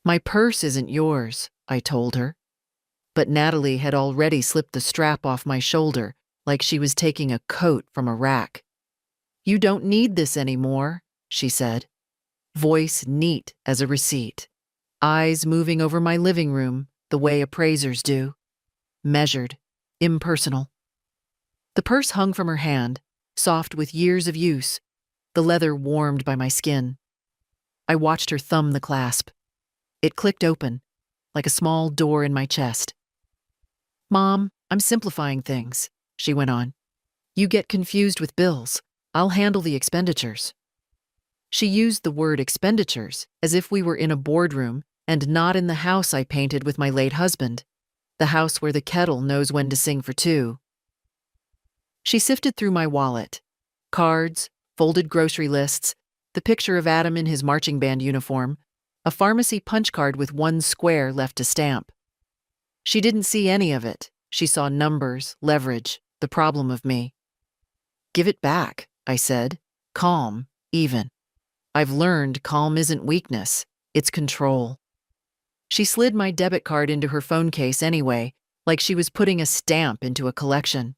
My purse isn't yours, I told her. But Natalie had already slipped the strap off my shoulder like she was taking a coat from a rack. You don't need this anymore, she said, voice neat as a receipt, eyes moving over my living room the way appraisers do, measured, impersonal. The purse hung from her hand, soft with years of use, the leather warmed by my skin. I watched her thumb the clasp. It clicked open, like a small door in my chest. Mom, I'm simplifying things, she went on. You get confused with bills. I'll handle the expenditures. She used the word expenditures as if we were in a boardroom and not in the house I painted with my late husband, the house where the kettle knows when to sing for two. She sifted through my wallet. Cards, folded grocery lists, the picture of Adam in his marching band uniform, a pharmacy punch card with one square left to stamp. She didn't see any of it. She saw numbers, leverage, the problem of me. Give it back, I said, calm, even. I've learned calm isn't weakness, it's control. She slid my debit card into her phone case anyway, like she was putting a stamp into a collection.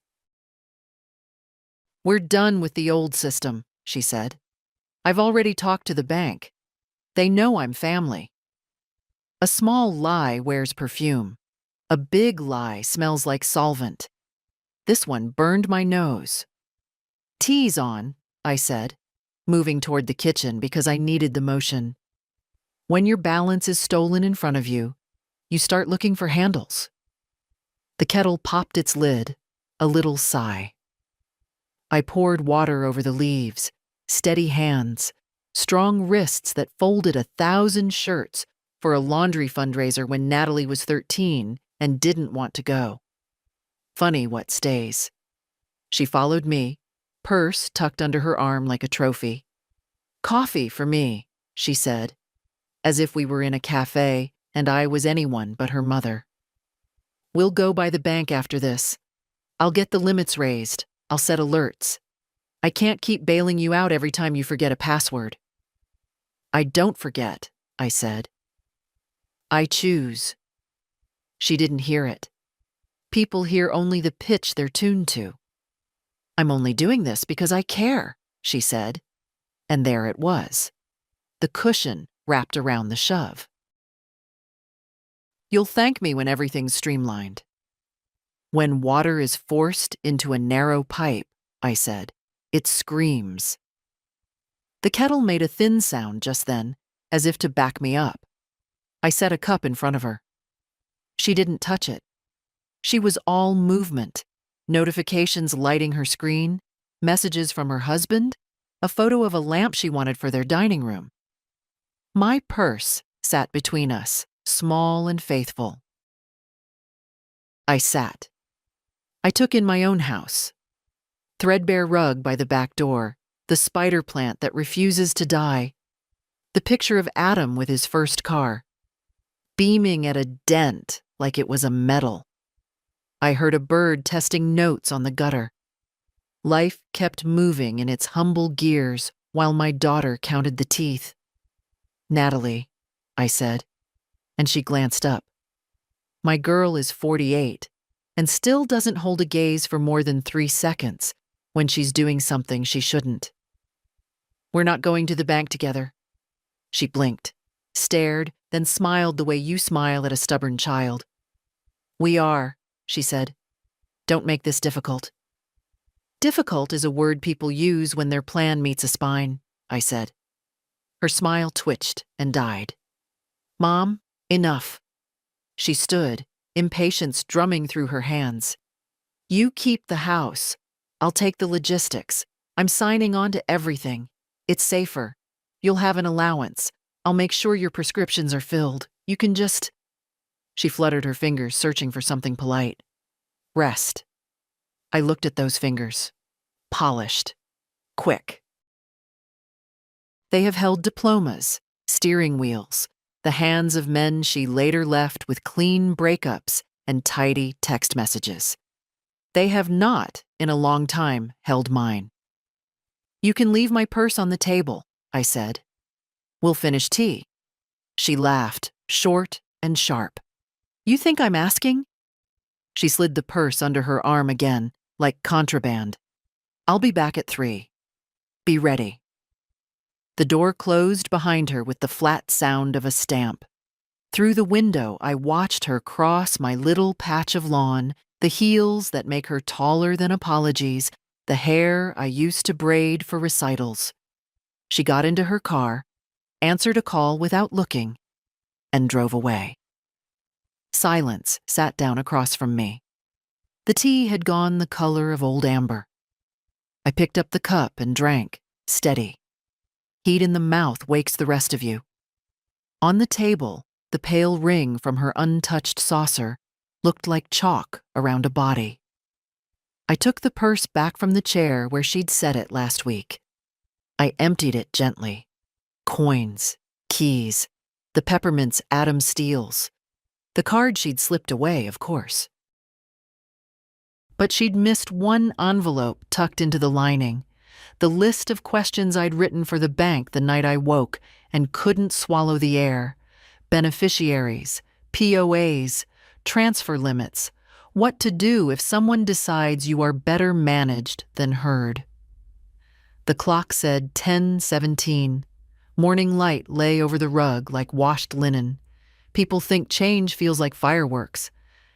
We're done with the old system, she said. I've already talked to the bank. They know I'm family. A small lie wears perfume. A big lie smells like solvent. This one burned my nose. Tea's on, I said, moving toward the kitchen because I needed the motion. When your balance is stolen in front of you, you start looking for handles. The kettle popped its lid, a little sigh. I poured water over the leaves, steady hands, strong wrists that folded 1,000 shirts for a laundry fundraiser when Natalie was 13 and didn't want to go. Funny what stays. She followed me, purse tucked under her arm like a trophy. Coffee for me, she said, as if we were in a cafe and I was anyone but her mother. We'll go by the bank after this. I'll get the limits raised. I'll set alerts. I can't keep bailing you out every time you forget a password. I don't forget, I said. I choose. She didn't hear it. People hear only the pitch they're tuned to. I'm only doing this because I care, she said. And there it was. The cushion wrapped around the shove. You'll thank me when everything's streamlined. When water is forced into a narrow pipe, I said, it screams. The kettle made a thin sound just then, as if to back me up. I set a cup in front of her. She didn't touch it. She was all movement, notifications lighting her screen, messages from her husband, a photo of a lamp she wanted for their dining room. My purse sat between us, small and faithful. I sat. I took in my own house. Threadbare rug by the back door, the spider plant that refuses to die, the picture of Adam with his first car, beaming at a dent like it was a medal. I heard a bird testing notes on the gutter. Life kept moving in its humble gears while my daughter counted the teeth. Natalie, I said, and she glanced up. My girl is 48 and still doesn't hold a gaze for more than 3 seconds when she's doing something she shouldn't. We're not going to the bank together. She blinked, stared, then smiled the way you smile at a stubborn child. We are, she said. Don't make this difficult. Difficult is a word people use when their plan meets a spine, I said. Her smile twitched and died. Mom, enough. She stood, impatience drumming through her hands. You keep the house. I'll take the logistics. I'm signing on to everything. It's safer. You'll have an allowance. I'll make sure your prescriptions are filled. You can just... She fluttered her fingers, searching for something polite. Rest. I looked at those fingers. Polished. Quick. They have held diplomas, steering wheels, the hands of men she later left with clean breakups and tidy text messages. They have not, in a long time, held mine. You can leave my purse on the table, I said. We'll finish tea. She laughed, short and sharp. "You think I'm asking?" She slid the purse under her arm again, like contraband. "I'll be back at 3. Be ready." The door closed behind her with the flat sound of a stamp. Through the window, I watched her cross my little patch of lawn, the heels that make her taller than apologies, the hair I used to braid for recitals. She got into her car, answered a call without looking, and drove away. Silence sat down across from me. The tea had gone the color of old amber. I picked up the cup and drank, steady. Heat in the mouth wakes the rest of you. On the table, the pale ring from her untouched saucer looked like chalk around a body. I took the purse back from the chair where she'd set it last week. I emptied it gently. Coins, keys, the peppermints Adam steals. The card she'd slipped away, of course. But she'd missed one envelope tucked into the lining, the list of questions I'd written for the bank the night I woke and couldn't swallow the air. Beneficiaries, POAs, transfer limits, what to do if someone decides you are better managed than heard. The clock said 10:17. Morning light lay over the rug like washed linen. People think change feels like fireworks.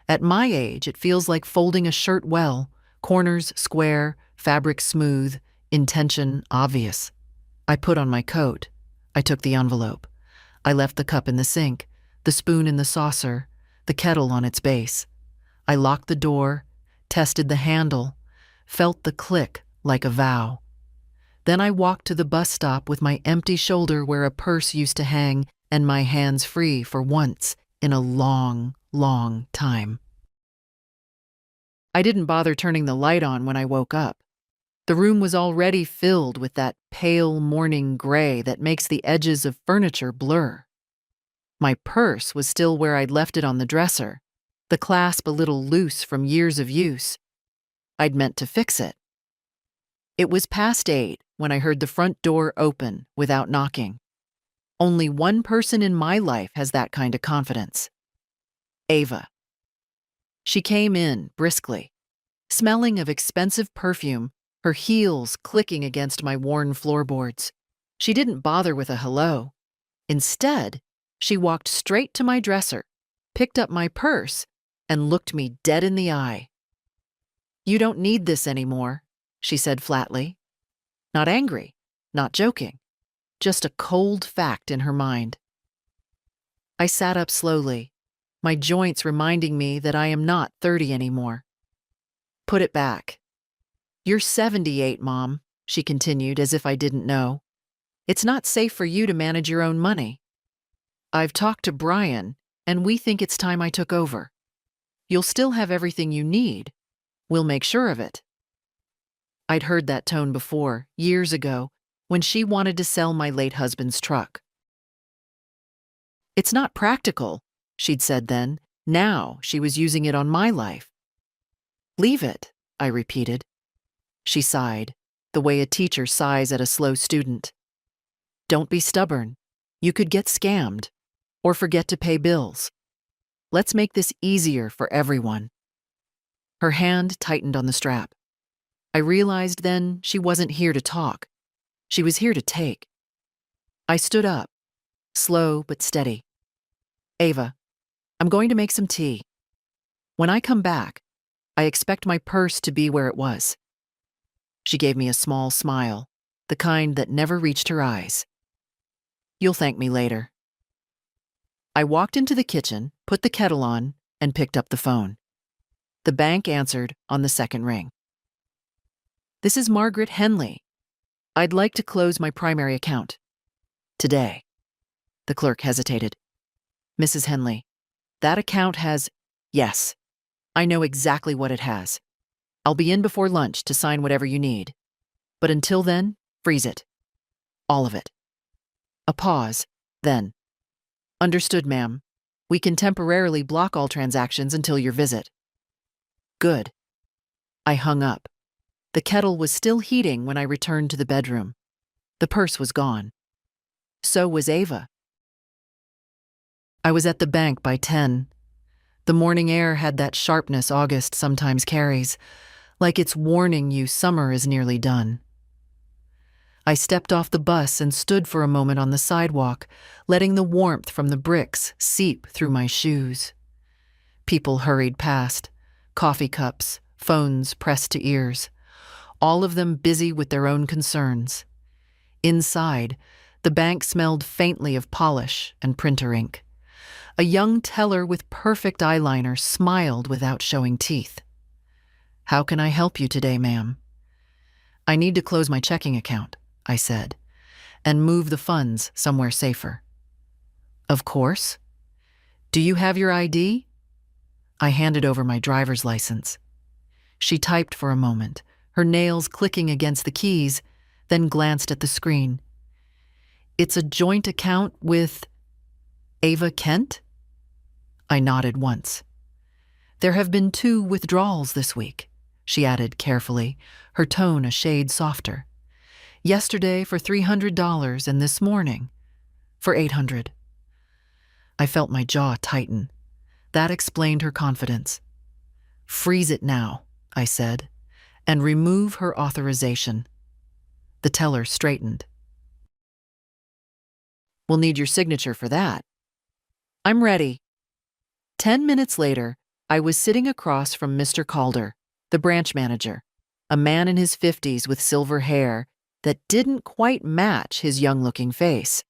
At my age, it feels like folding a shirt well, corners square, fabric smooth, intention obvious. I put on my coat. I took the envelope. I left the cup in the sink, the spoon in the saucer, the kettle on its base. I locked the door, tested the handle, felt the click like a vow. Then I walked to the bus stop with my empty shoulder where a purse used to hang and my hands free for once in a long, long time. I didn't bother turning the light on when I woke up. The room was already filled with that pale morning gray that makes the edges of furniture blur. My purse was still where I'd left it on the dresser, the clasp a little loose from years of use. I'd meant to fix it. It was past 8 when I heard the front door open without knocking. Only one person in my life has that kind of confidence. Ava. She came in briskly, smelling of expensive perfume, her heels clicking against my worn floorboards. She didn't bother with a hello. Instead, she walked straight to my dresser, picked up my purse, and looked me dead in the eye. "You don't need this anymore," she said flatly. Not angry, not joking, just a cold fact in her mind. I sat up slowly, my joints reminding me that I am not 30 anymore. "Put it back." "You're 78, Mom," she continued as if I didn't know. "It's not safe for you to manage your own money. I've talked to Brian, and we think it's time I took over. You'll still have everything you need. We'll make sure of it." I'd heard that tone before, years ago, when she wanted to sell my late husband's truck. "It's not practical," she'd said then. Now she was using it on my life. "Leave it," I repeated. She sighed, the way a teacher sighs at a slow student. "Don't be stubborn. You could get scammed, or forget to pay bills. Let's make this easier for everyone." Her hand tightened on the strap. I realized then she wasn't here to talk. She was here to take. I stood up, slow but steady. "Ava, I'm going to make some tea. When I come back, I expect my purse to be where it was." She gave me a small smile, the kind that never reached her eyes. "You'll thank me later." I walked into the kitchen, put the kettle on, and picked up the phone. The bank answered on the second ring. "This is Margaret Henley. I'd like to close my primary account. Today." The clerk hesitated. "Mrs. Henley, that account has—" "Yes, I know exactly what it has. I'll be in before lunch to sign whatever you need. But until then, freeze it. All of it." A pause, then. "Understood, ma'am. We can temporarily block all transactions until your visit." "Good." I hung up. The kettle was still heating when I returned to the bedroom. The purse was gone. So was Ava. I was at the bank by 10. The morning air had that sharpness August sometimes carries, like it's warning you summer is nearly done. I stepped off the bus and stood for a moment on the sidewalk, letting the warmth from the bricks seep through my shoes. People hurried past, coffee cups, phones pressed to ears, all of them busy with their own concerns. Inside, the bank smelled faintly of polish and printer ink. A young teller with perfect eyeliner smiled without showing teeth. "How can I help you today, ma'am?" "I need to close my checking account," I said, "and move the funds somewhere safer." "Of course. Do you have your ID?" I handed over my driver's license. She typed for a moment, her nails clicking against the keys, then glanced at the screen. "It's a joint account with Ava Kent?" I nodded once. "There have been 2 withdrawals this week," she added carefully, her tone a shade softer. "Yesterday for $300 and this morning for $800. I felt my jaw tighten. That explained her confidence. "Freeze it now," I said, "and remove her authorization." The teller straightened. "We'll need your signature for that." "I'm ready." 10 minutes later, I was sitting across from Mr. Calder, the branch manager, a man in his 50s with silver hair that didn't quite match his young-looking face.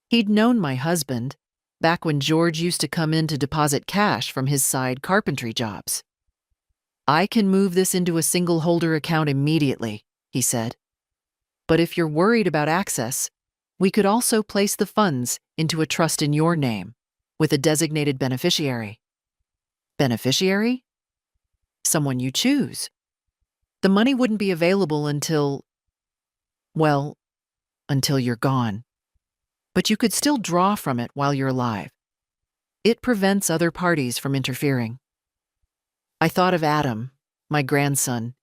He'd known my husband back when George used to come in to deposit cash from his side carpentry jobs. "I can move this into a single holder account immediately," he said. "But if you're worried about access, we could also place the funds into a trust in your name, with a designated beneficiary." "Beneficiary?" "Someone you choose. The money wouldn't be available until you're gone. But you could still draw from it while you're alive. It prevents other parties from interfering." I thought of Adam, my grandson,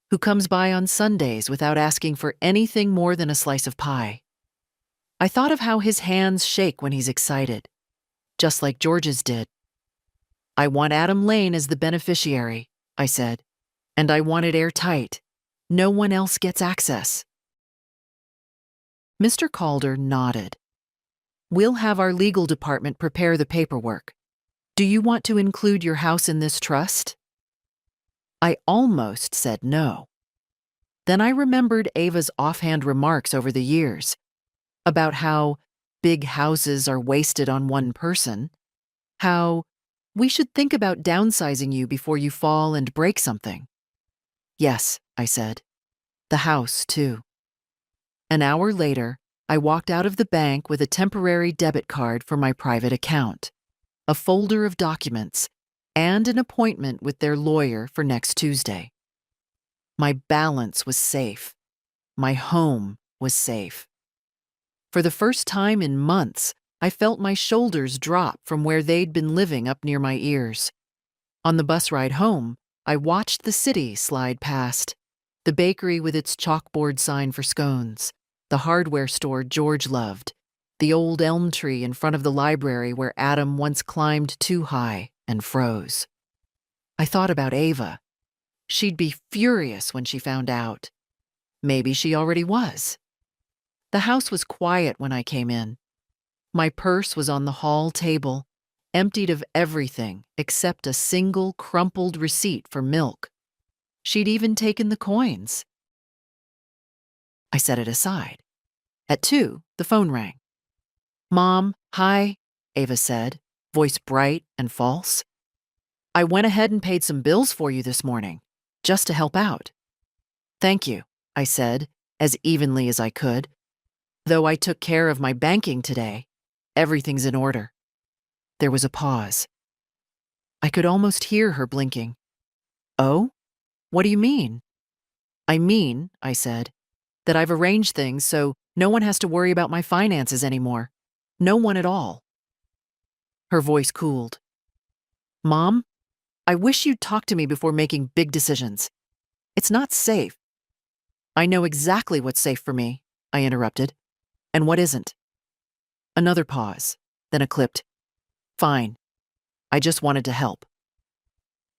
who comes by on Sundays without asking for anything more than a slice of pie. I thought of how his hands shake when he's excited, just like George's did. "I want Adam Lane as the beneficiary," I said, "and I want it airtight. No one else gets access." Mr. Calder nodded. "We'll have our legal department prepare the paperwork. Do you want to include your house in this trust?" I almost said no. Then I remembered Ava's offhand remarks over the years about how big houses are wasted on one person, how we should think about downsizing you before you fall and break something. "Yes," I said. "The house, too." An hour later, I walked out of the bank with a temporary debit card for my private account, a folder of documents, and an appointment with their lawyer for next Tuesday. My balance was safe. My home was safe. For the first time in months, I felt my shoulders drop from where they'd been living up near my ears. On the bus ride home, I watched the city slide past, the bakery with its chalkboard sign for scones, the hardware store George loved, the old elm tree in front of the library where Adam once climbed too high and froze. I thought about Ava. She'd be furious when she found out. Maybe she already was. The house was quiet when I came in. My purse was on the hall table, emptied of everything except a single crumpled receipt for milk. She'd even taken the coins. I set it aside. At 2, the phone rang. "Mom, hi," Ava said, voice bright and false. "I went ahead and paid some bills for you this morning, just to help out." "Thank you," I said, as evenly as I could. "Though I took care of my banking today, everything's in order." There was a pause. I could almost hear her blinking. "Oh? What do you mean?" "I mean," I said, "that I've arranged things so no one has to worry about my finances anymore. No one at all." Her voice cooled. "Mom, I wish you'd talk to me before making big decisions. It's not safe." "I know exactly what's safe for me," I interrupted. "And what isn't?" Another pause, then a clipped, Fine. I just wanted to help.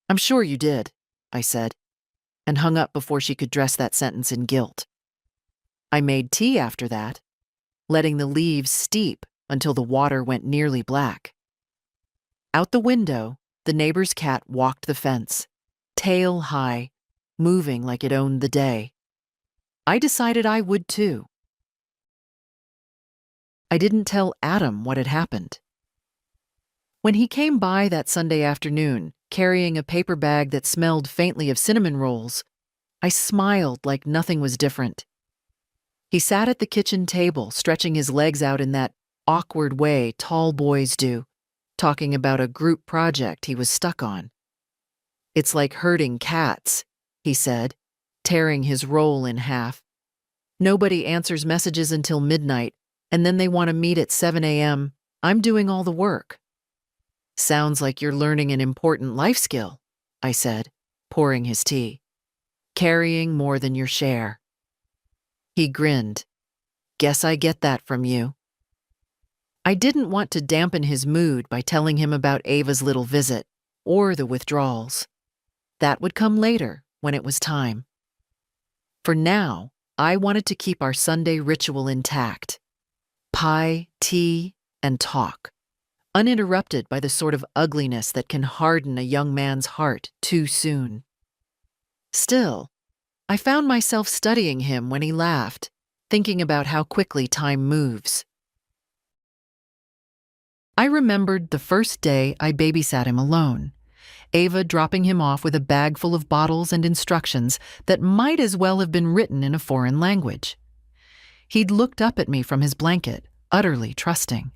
I'm sure you did, I said, and hung up before she could dress that sentence in guilt. I made tea after that, letting the leaves steep until the water went nearly black. Out the window, the neighbor's cat walked the fence, tail high, moving like it owned the day. I decided I would too. I didn't tell Adam what had happened. When he came by that Sunday afternoon, carrying a paper bag that smelled faintly of cinnamon rolls, I smiled like nothing was different. He sat at the kitchen table, stretching his legs out in that awkward way tall boys do, talking about a group project he was stuck on. It's like herding cats, he said, tearing his roll in half. Nobody answers messages until midnight, and then they want to meet at 7 a.m. I'm doing all the work. Sounds like you're learning an important life skill, I said, pouring his tea. Carrying more than your share. He grinned. Guess I get that from you. I didn't want to dampen his mood by telling him about Ava's little visit, or the withdrawals. That would come later, when it was time. For now, I wanted to keep our Sunday ritual intact. Pie, tea, and talk, uninterrupted by the sort of ugliness that can harden a young man's heart too soon. Still, I found myself studying him when he laughed, thinking about how quickly time moves. I remembered the first day I babysat him alone, Ava dropping him off with a bag full of bottles and instructions that might as well have been written in a foreign language. He'd looked up at me from his blanket, utterly trusting.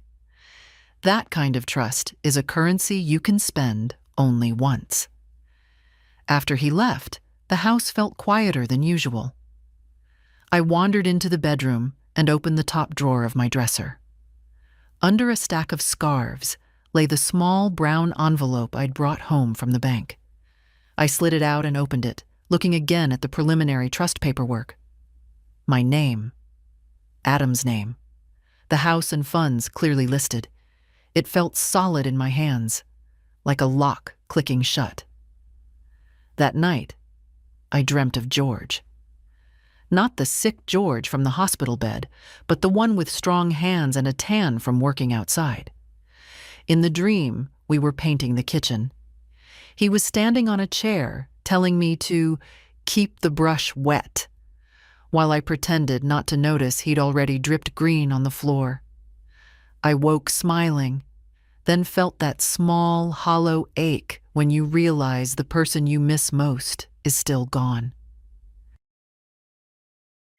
That kind of trust is a currency you can spend only once. After he left, the house felt quieter than usual. I wandered into the bedroom and opened the top drawer of my dresser. Under a stack of scarves lay the small brown envelope I'd brought home from the bank. I slid it out and opened it, looking again at the preliminary trust paperwork. My name. Adam's name. The house and funds clearly listed. It felt solid in my hands, like a lock clicking shut. That night, I dreamt of George. Not the sick George from the hospital bed, but the one with strong hands and a tan from working outside. In the dream, we were painting the kitchen. He was standing on a chair, telling me to keep the brush wet, while I pretended not to notice he'd already dripped green on the floor. I woke smiling, then felt that small, hollow ache when you realize the person you miss most is still gone.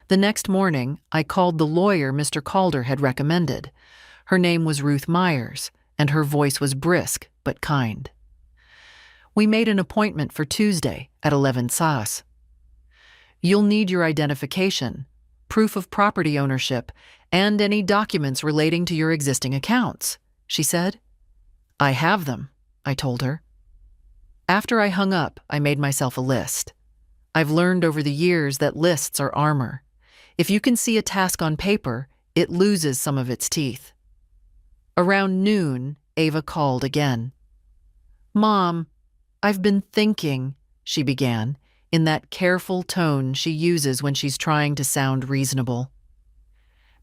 The next morning, I called the lawyer Mr. Calder had recommended. Her name was Ruth Myers, and her voice was brisk but kind. We made an appointment for Tuesday at 11 SAS. You'll need your identification, proof of property ownership, and any documents relating to your existing accounts, she said. I have them, I told her. After I hung up, I made myself a list. I've learned over the years that lists are armor. If you can see a task on paper, it loses some of its teeth. Around noon, Ava called again. Mom, I've been thinking, she began, in that careful tone she uses when she's trying to sound reasonable.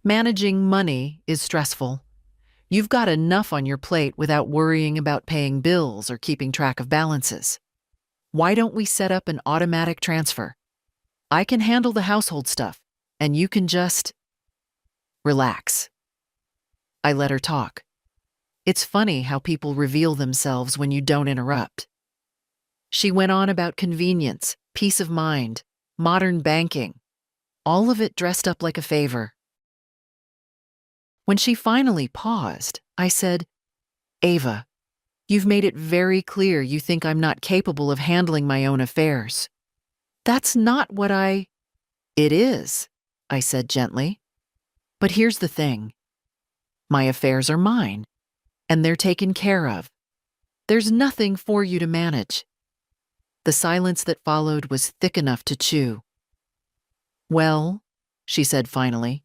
Managing money is stressful. You've got enough on your plate without worrying about paying bills or keeping track of balances. Why don't we set up an automatic transfer? I can handle the household stuff, and you can just relax. I let her talk. It's funny how people reveal themselves when you don't interrupt. She went on about convenience, peace of mind, modern banking, all of it dressed up like a favor. When she finally paused, I said, Ava, you've made it very clear you think I'm not capable of handling my own affairs. That's not what It is, I said gently. But here's the thing. My affairs are mine, and they're taken care of. There's nothing for you to manage. The silence that followed was thick enough to chew. Well, she said finally,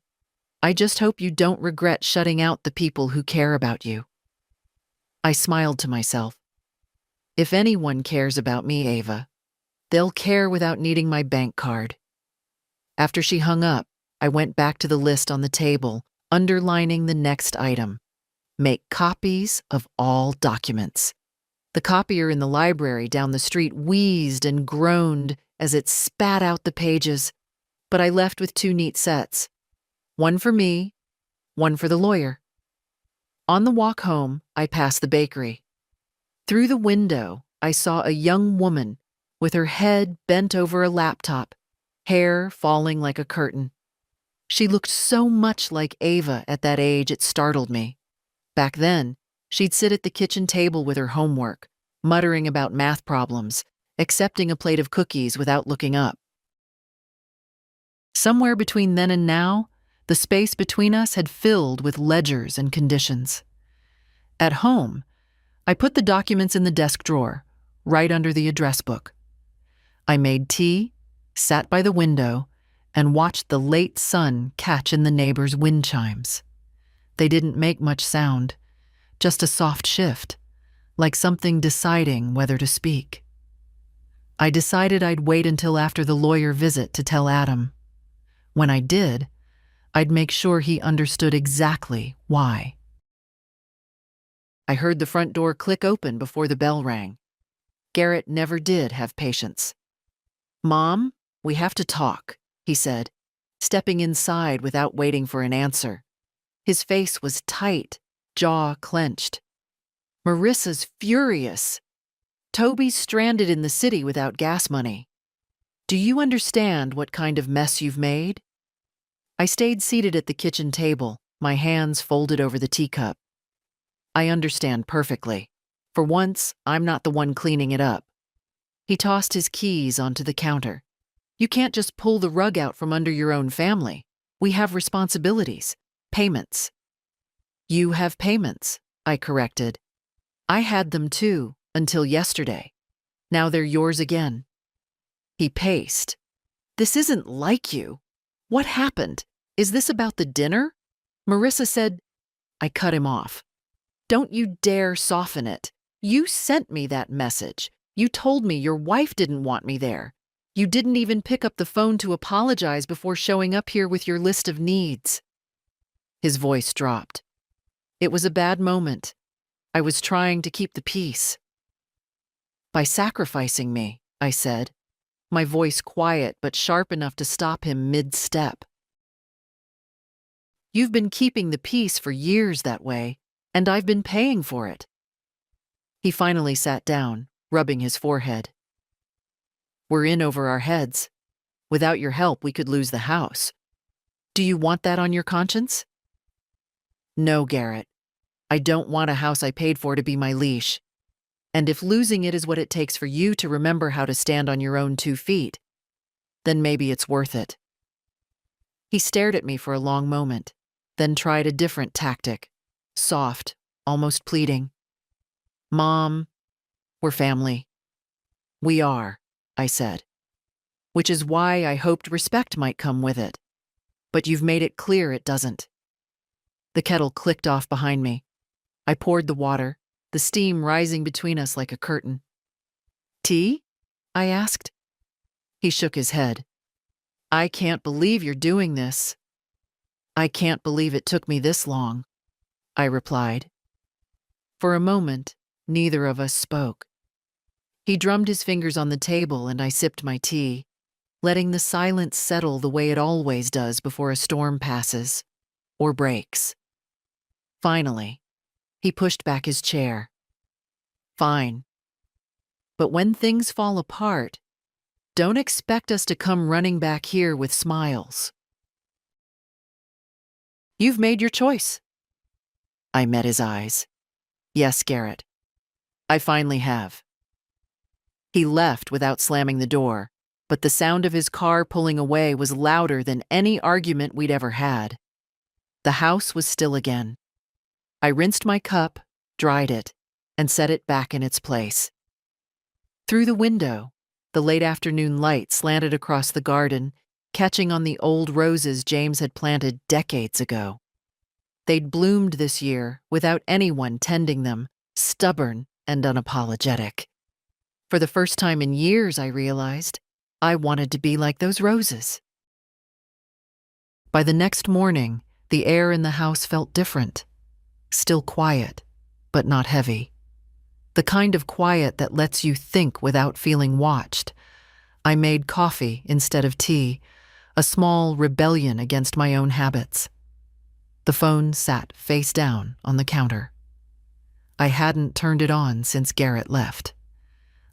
I just hope you don't regret shutting out the people who care about you. I smiled to myself. If anyone cares about me, Ava, they'll care without needing my bank card. After she hung up, I went back to the list on the table, underlining the next item. Make copies of all documents. The copier in the library down the street wheezed and groaned as it spat out the pages, but I left with 2 neat sets. One for me, one for the lawyer. On the walk home, I passed the bakery. Through the window, I saw a young woman with her head bent over a laptop, hair falling like a curtain. She looked so much like Ava at that age it startled me. Back then, she'd sit at the kitchen table with her homework, muttering about math problems, accepting a plate of cookies without looking up. Somewhere between then and now, the space between us had filled with ledgers and conditions. At home, I put the documents in the desk drawer, right under the address book. I made tea, sat by the window, and watched the late sun catch in the neighbor's wind chimes. They didn't make much sound, just a soft shift, like something deciding whether to speak. I decided I'd wait until after the lawyer visit to tell Adam. When I did, I'd make sure he understood exactly why. I heard the front door click open before the bell rang. Garrett never did have patience. "Mom, we have to talk," he said, stepping inside without waiting for an answer. His face was tight, jaw clenched. "Marissa's furious. Toby's stranded in the city without gas money. Do you understand what kind of mess you've made?" I stayed seated at the kitchen table, my hands folded over the teacup. "I understand perfectly. For once, I'm not the one cleaning it up." He tossed his keys onto the counter. "You can't just pull the rug out from under your own family. We have responsibilities, payments." "You have payments," I corrected. "I had them too, until yesterday. Now they're yours again." He paced. "This isn't like you. What happened? Is this about the dinner? Marissa said—" I cut him off. "Don't you dare soften it. You sent me that message. You told me your wife didn't want me there. You didn't even pick up the phone to apologize before showing up here with your list of needs." His voice dropped. It was a bad moment. I was trying to keep the peace. "By sacrificing me," I said, my voice quiet but sharp enough to stop him mid-step. "You've been keeping the peace for years that way, and I've been paying for it." He finally sat down, rubbing his forehead. "We're in over our heads. Without your help, we could lose the house. Do you want that on your conscience?" "No, Garrett. I don't want a house I paid for to be my leash. And if losing it is what it takes for you to remember how to stand on your own 2 feet, then maybe it's worth it." He stared at me for a long moment, then tried a different tactic, soft, almost pleading. "Mom, we're family." "We are," I said. "Which is why I hoped respect might come with it. But you've made it clear it doesn't." The kettle clicked off behind me. I poured the water, the steam rising between us like a curtain. "Tea?" I asked. He shook his head. "I can't believe you're doing this." "I can't believe it took me this long," I replied. For a moment, neither of us spoke. He drummed his fingers on the table and I sipped my tea, letting the silence settle the way it always does before a storm passes, or breaks. Finally, he pushed back his chair. "Fine. But when things fall apart, don't expect us to come running back here with smiles." "You've made your choice." I met his eyes. "Yes, Garrett. I finally have." He left without slamming the door, but the sound of his car pulling away was louder than any argument we'd ever had. The house was still again. I rinsed my cup, dried it, and set it back in its place. Through the window, the late afternoon light slanted across the garden, catching on the old roses James had planted decades ago. They'd bloomed this year without anyone tending them, stubborn and unapologetic. For the first time in years, I realized I wanted to be like those roses. By the next morning, the air in the house felt different. Still quiet, but not heavy. The kind of quiet that lets you think without feeling watched. I made coffee instead of tea, a small rebellion against my own habits. The phone sat face down on the counter. I hadn't turned it on since Garrett left.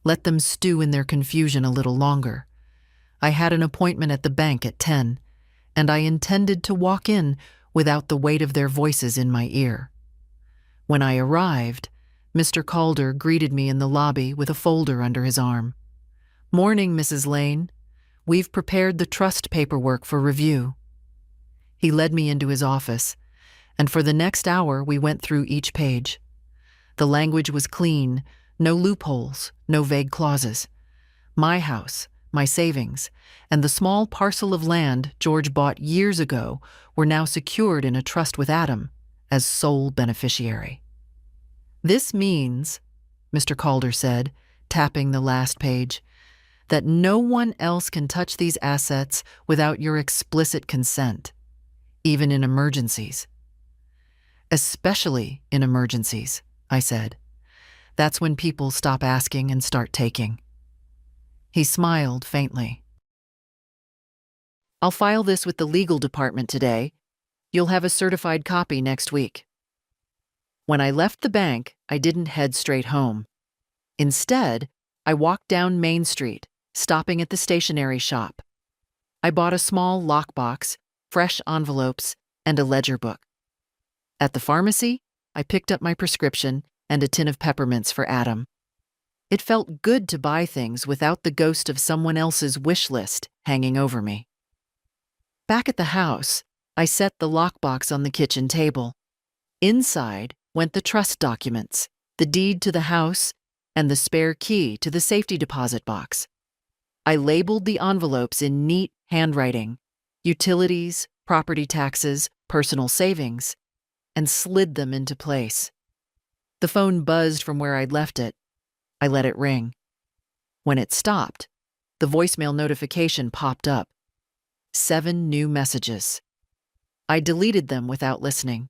Let them stew in their confusion a little longer. I had an appointment at the bank at 10, and I intended to walk in without the weight of their voices in my ear. When I arrived, Mr. Calder greeted me in the lobby with a folder under his arm. "Morning, Mrs. Lane. We've prepared the trust paperwork for review." He led me into his office, and for the next hour we went through each page. The language was clean, no loopholes, no vague clauses. My house, my savings, and the small parcel of land George bought years ago were now secured in a trust with Adam as sole beneficiary. "This means," Mr. Calder said, tapping the last page, "that no one else can touch these assets without your explicit consent, even in emergencies." "Especially in emergencies," I said. "That's when people stop asking and start taking." He smiled faintly. "I'll file this with the legal department today. You'll have a certified copy next week." When I left the bank, I didn't head straight home. Instead, I walked down Main Street, stopping at the stationery shop. I bought a small lockbox, fresh envelopes, and a ledger book. At the pharmacy, I picked up my prescription and a tin of peppermints for Adam. It felt good to buy things without the ghost of someone else's wish list hanging over me. Back at the house, I set the lockbox on the kitchen table. Inside went the trust documents, the deed to the house, and the spare key to the safety deposit box. I labeled the envelopes in neat handwriting, utilities, property taxes, personal savings, and slid them into place. The phone buzzed from where I'd left it. I let it ring. When it stopped, the voicemail notification popped up. 7 new messages. I deleted them without listening.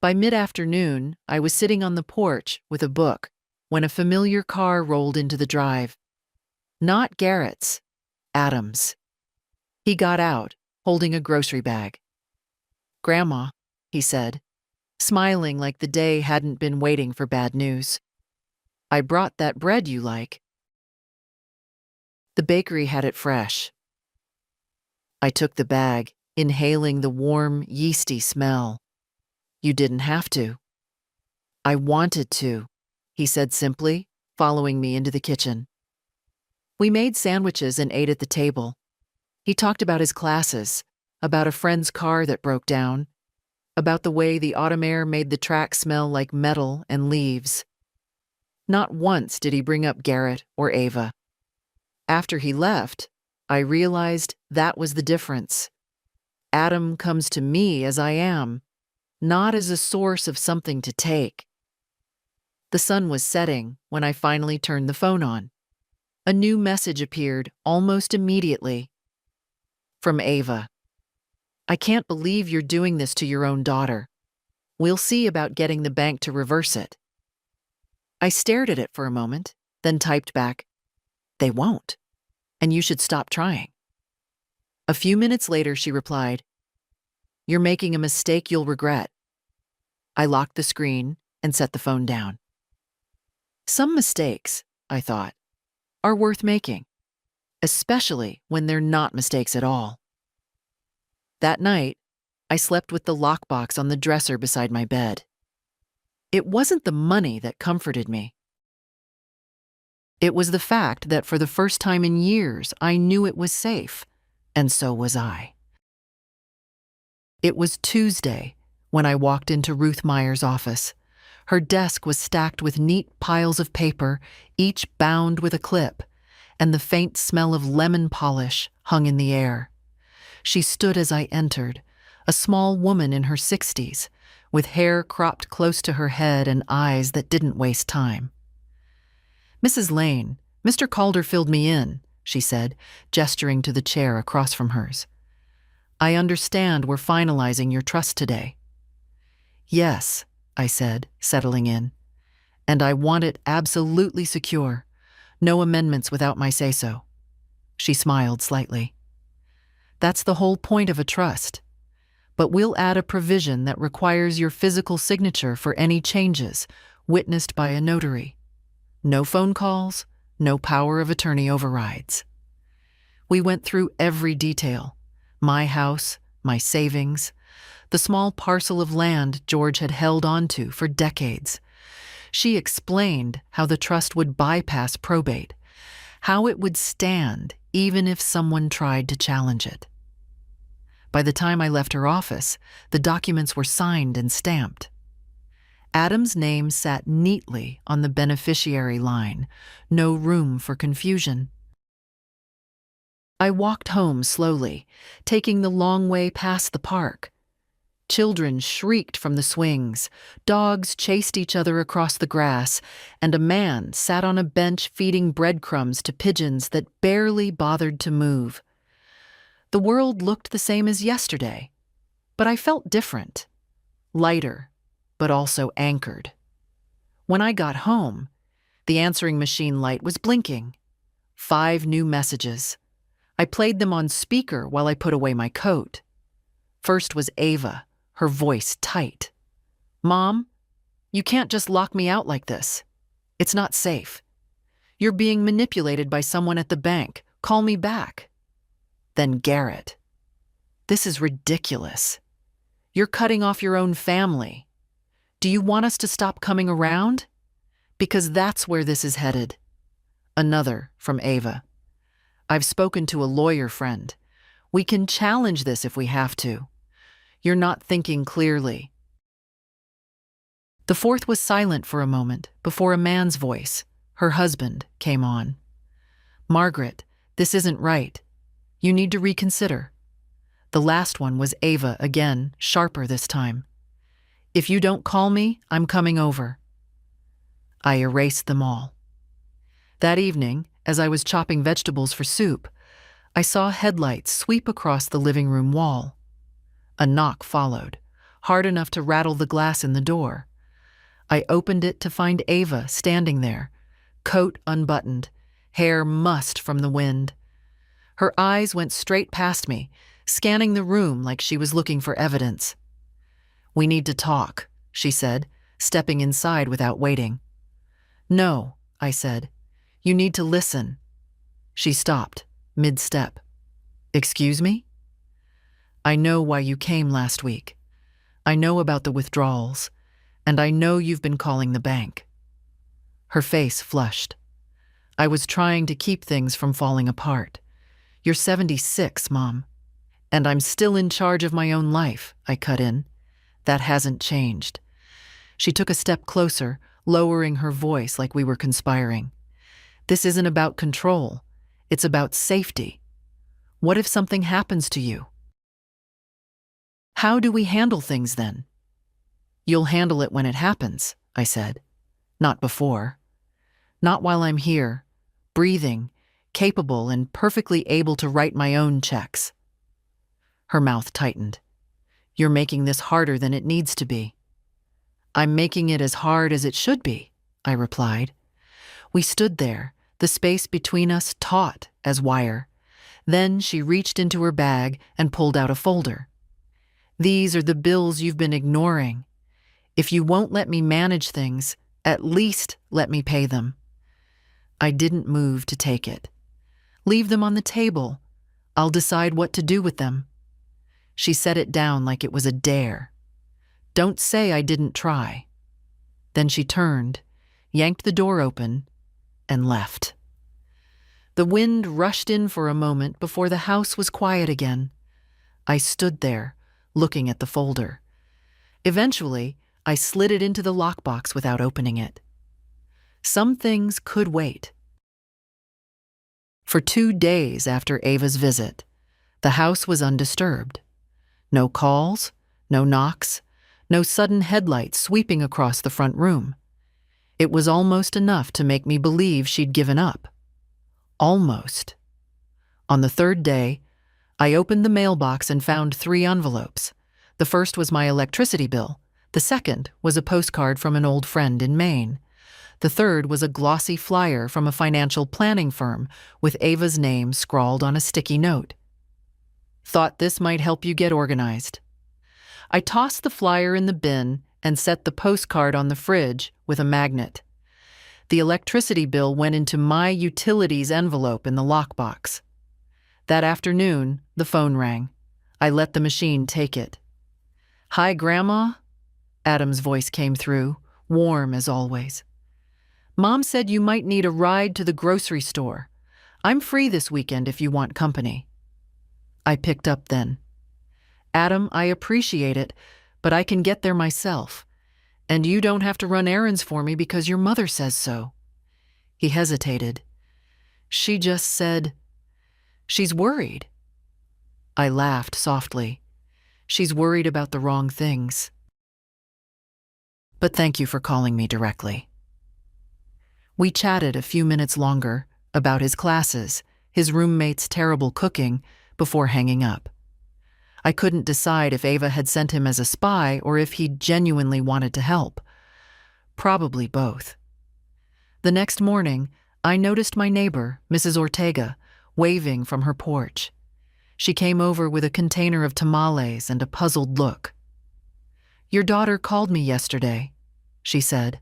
By mid-afternoon, I was sitting on the porch with a book when a familiar car rolled into the drive. Not Garrett's, Adam's. He got out, holding a grocery bag. "Grandma," he said, smiling like the day hadn't been waiting for bad news. "I brought that bread you like." The bakery had it fresh. I took the bag, inhaling the warm, yeasty smell. "You didn't have to." "I wanted to," he said simply, following me into the kitchen. We made sandwiches and ate at the table. He talked about his classes, about a friend's car that broke down, about the way the autumn air made the track smell like metal and leaves. Not once did he bring up Garrett or Ava. After he left, I realized that was the difference. Adam comes to me as I am, not as a source of something to take. The sun was setting when I finally turned the phone on. A new message appeared almost immediately. From Ava. "I can't believe you're doing this to your own daughter. We'll see about getting the bank to reverse it." I stared at it for a moment, then typed back, "They won't, and you should stop trying." A few minutes later, she replied, "You're making a mistake you'll regret." I locked the screen and set the phone down. Some mistakes, I thought, are worth making, especially when they're not mistakes at all. That night, I slept with the lockbox on the dresser beside my bed. It wasn't the money that comforted me. It was the fact that for the first time in years, I knew it was safe, and so was I. It was Tuesday when I walked into Ruth Meyer's office. Her desk was stacked with neat piles of paper, each bound with a clip, and the faint smell of lemon polish hung in the air. She stood as I entered, a small woman in her 60s, with hair cropped close to her head and eyes that didn't waste time. "Mrs. Lane, Mr. Calder filled me in," she said, gesturing to the chair across from hers. "I understand we're finalizing your trust today." "Yes," I said, settling in. "And I want it absolutely secure. No amendments without my say-so." She smiled slightly. "That's the whole point of a trust. But we'll add a provision that requires your physical signature for any changes, witnessed by a notary. No phone calls, no power of attorney overrides." We went through every detail: my house, my savings, the small parcel of land George had held onto for decades. She explained how the trust would bypass probate, how it would stand even if someone tried to challenge it. By the time I left her office, the documents were signed and stamped. Adam's name sat neatly on the beneficiary line, no room for confusion. I walked home slowly, taking the long way past the park. Children shrieked from the swings, dogs chased each other across the grass, and a man sat on a bench feeding breadcrumbs to pigeons that barely bothered to move. The world looked the same as yesterday, but I felt different, lighter, but also anchored. When I got home, the answering machine light was blinking. 5 new messages. I played them on speaker while I put away my coat. First was Ava, her voice tight. "Mom, you can't just lock me out like this. It's not safe. You're being manipulated by someone at the bank. Call me back." Then Garrett. "This is ridiculous. You're cutting off your own family. Do you want us to stop coming around? Because that's where this is headed." Another from Ava. "I've spoken to a lawyer friend. We can challenge this if we have to. You're not thinking clearly." The fourth was silent for a moment before a man's voice, her husband, came on. "Margaret, this isn't right. You need to reconsider." The last one was Ava again, sharper this time. "If you don't call me, I'm coming over." I erased them all. That evening, as I was chopping vegetables for soup, I saw headlights sweep across the living room wall. A knock followed, hard enough to rattle the glass in the door. I opened it to find Ava standing there, coat unbuttoned, hair mussed from the wind. Her eyes went straight past me, scanning the room like she was looking for evidence. "We need to talk," she said, stepping inside without waiting. "No," I said. "You need to listen." She stopped, mid-step. "Excuse me?" "I know why you came last week. I know about the withdrawals, and I know you've been calling the bank." Her face flushed. "I was trying to keep things from falling apart. You're 76, Mom. And I'm still in charge of my own life," I cut in. "That hasn't changed." She took a step closer, lowering her voice like we were conspiring. "This isn't about control. It's about safety. What if something happens to you?" "How do we handle things then?" "You'll handle it when it happens," I said. "Not before. Not while I'm here, breathing, capable and perfectly able to write my own checks." Her mouth tightened. "You're making this harder than it needs to be." "I'm making it as hard as it should be," I replied. We stood there, the space between us taut as wire. Then she reached into her bag and pulled out a folder. "These are the bills you've been ignoring. If you won't let me manage things, at least let me pay them." I didn't move to take it. "Leave them on the table. I'll decide what to do with them." She set it down like it was a dare. "Don't say I didn't try." Then she turned, yanked the door open, and left. The wind rushed in for a moment before the house was quiet again. I stood there, looking at the folder. Eventually, I slid it into the lockbox without opening it. Some things could wait. For 2 days after Ava's visit, the house was undisturbed. No calls, no knocks, No sudden headlights sweeping across the front room. It was almost enough to make me believe she'd given up. Almost. On the third day, I opened the mailbox and found 3 envelopes. The first was my electricity bill. The second was a postcard from an old friend in Maine. The third was a glossy flyer from a financial planning firm with Ava's name scrawled on a sticky note. Thought this might help you get organized. I tossed the flyer in the bin and set the postcard on the fridge with a magnet. The electricity bill went into my utilities envelope in the lockbox. That afternoon, the phone rang. I let the machine take it. "Hi, Grandma?" Adam's voice came through, warm as always. "Mom said you might need a ride to the grocery store. I'm free this weekend if you want company." I picked up then. "Adam, I appreciate it, but I can get there myself. And you don't have to run errands for me because your mother says so." He hesitated. "She just said, she's worried." I laughed softly. "She's worried about the wrong things. But thank you for calling me directly." We chatted a few minutes longer about his classes, his roommate's terrible cooking, before hanging up. I couldn't decide if Ava had sent him as a spy or if he genuinely wanted to help. Probably both. The next morning, I noticed my neighbor, Mrs. Ortega, waving from her porch. She came over with a container of tamales and a puzzled look. "Your daughter called me yesterday," she said,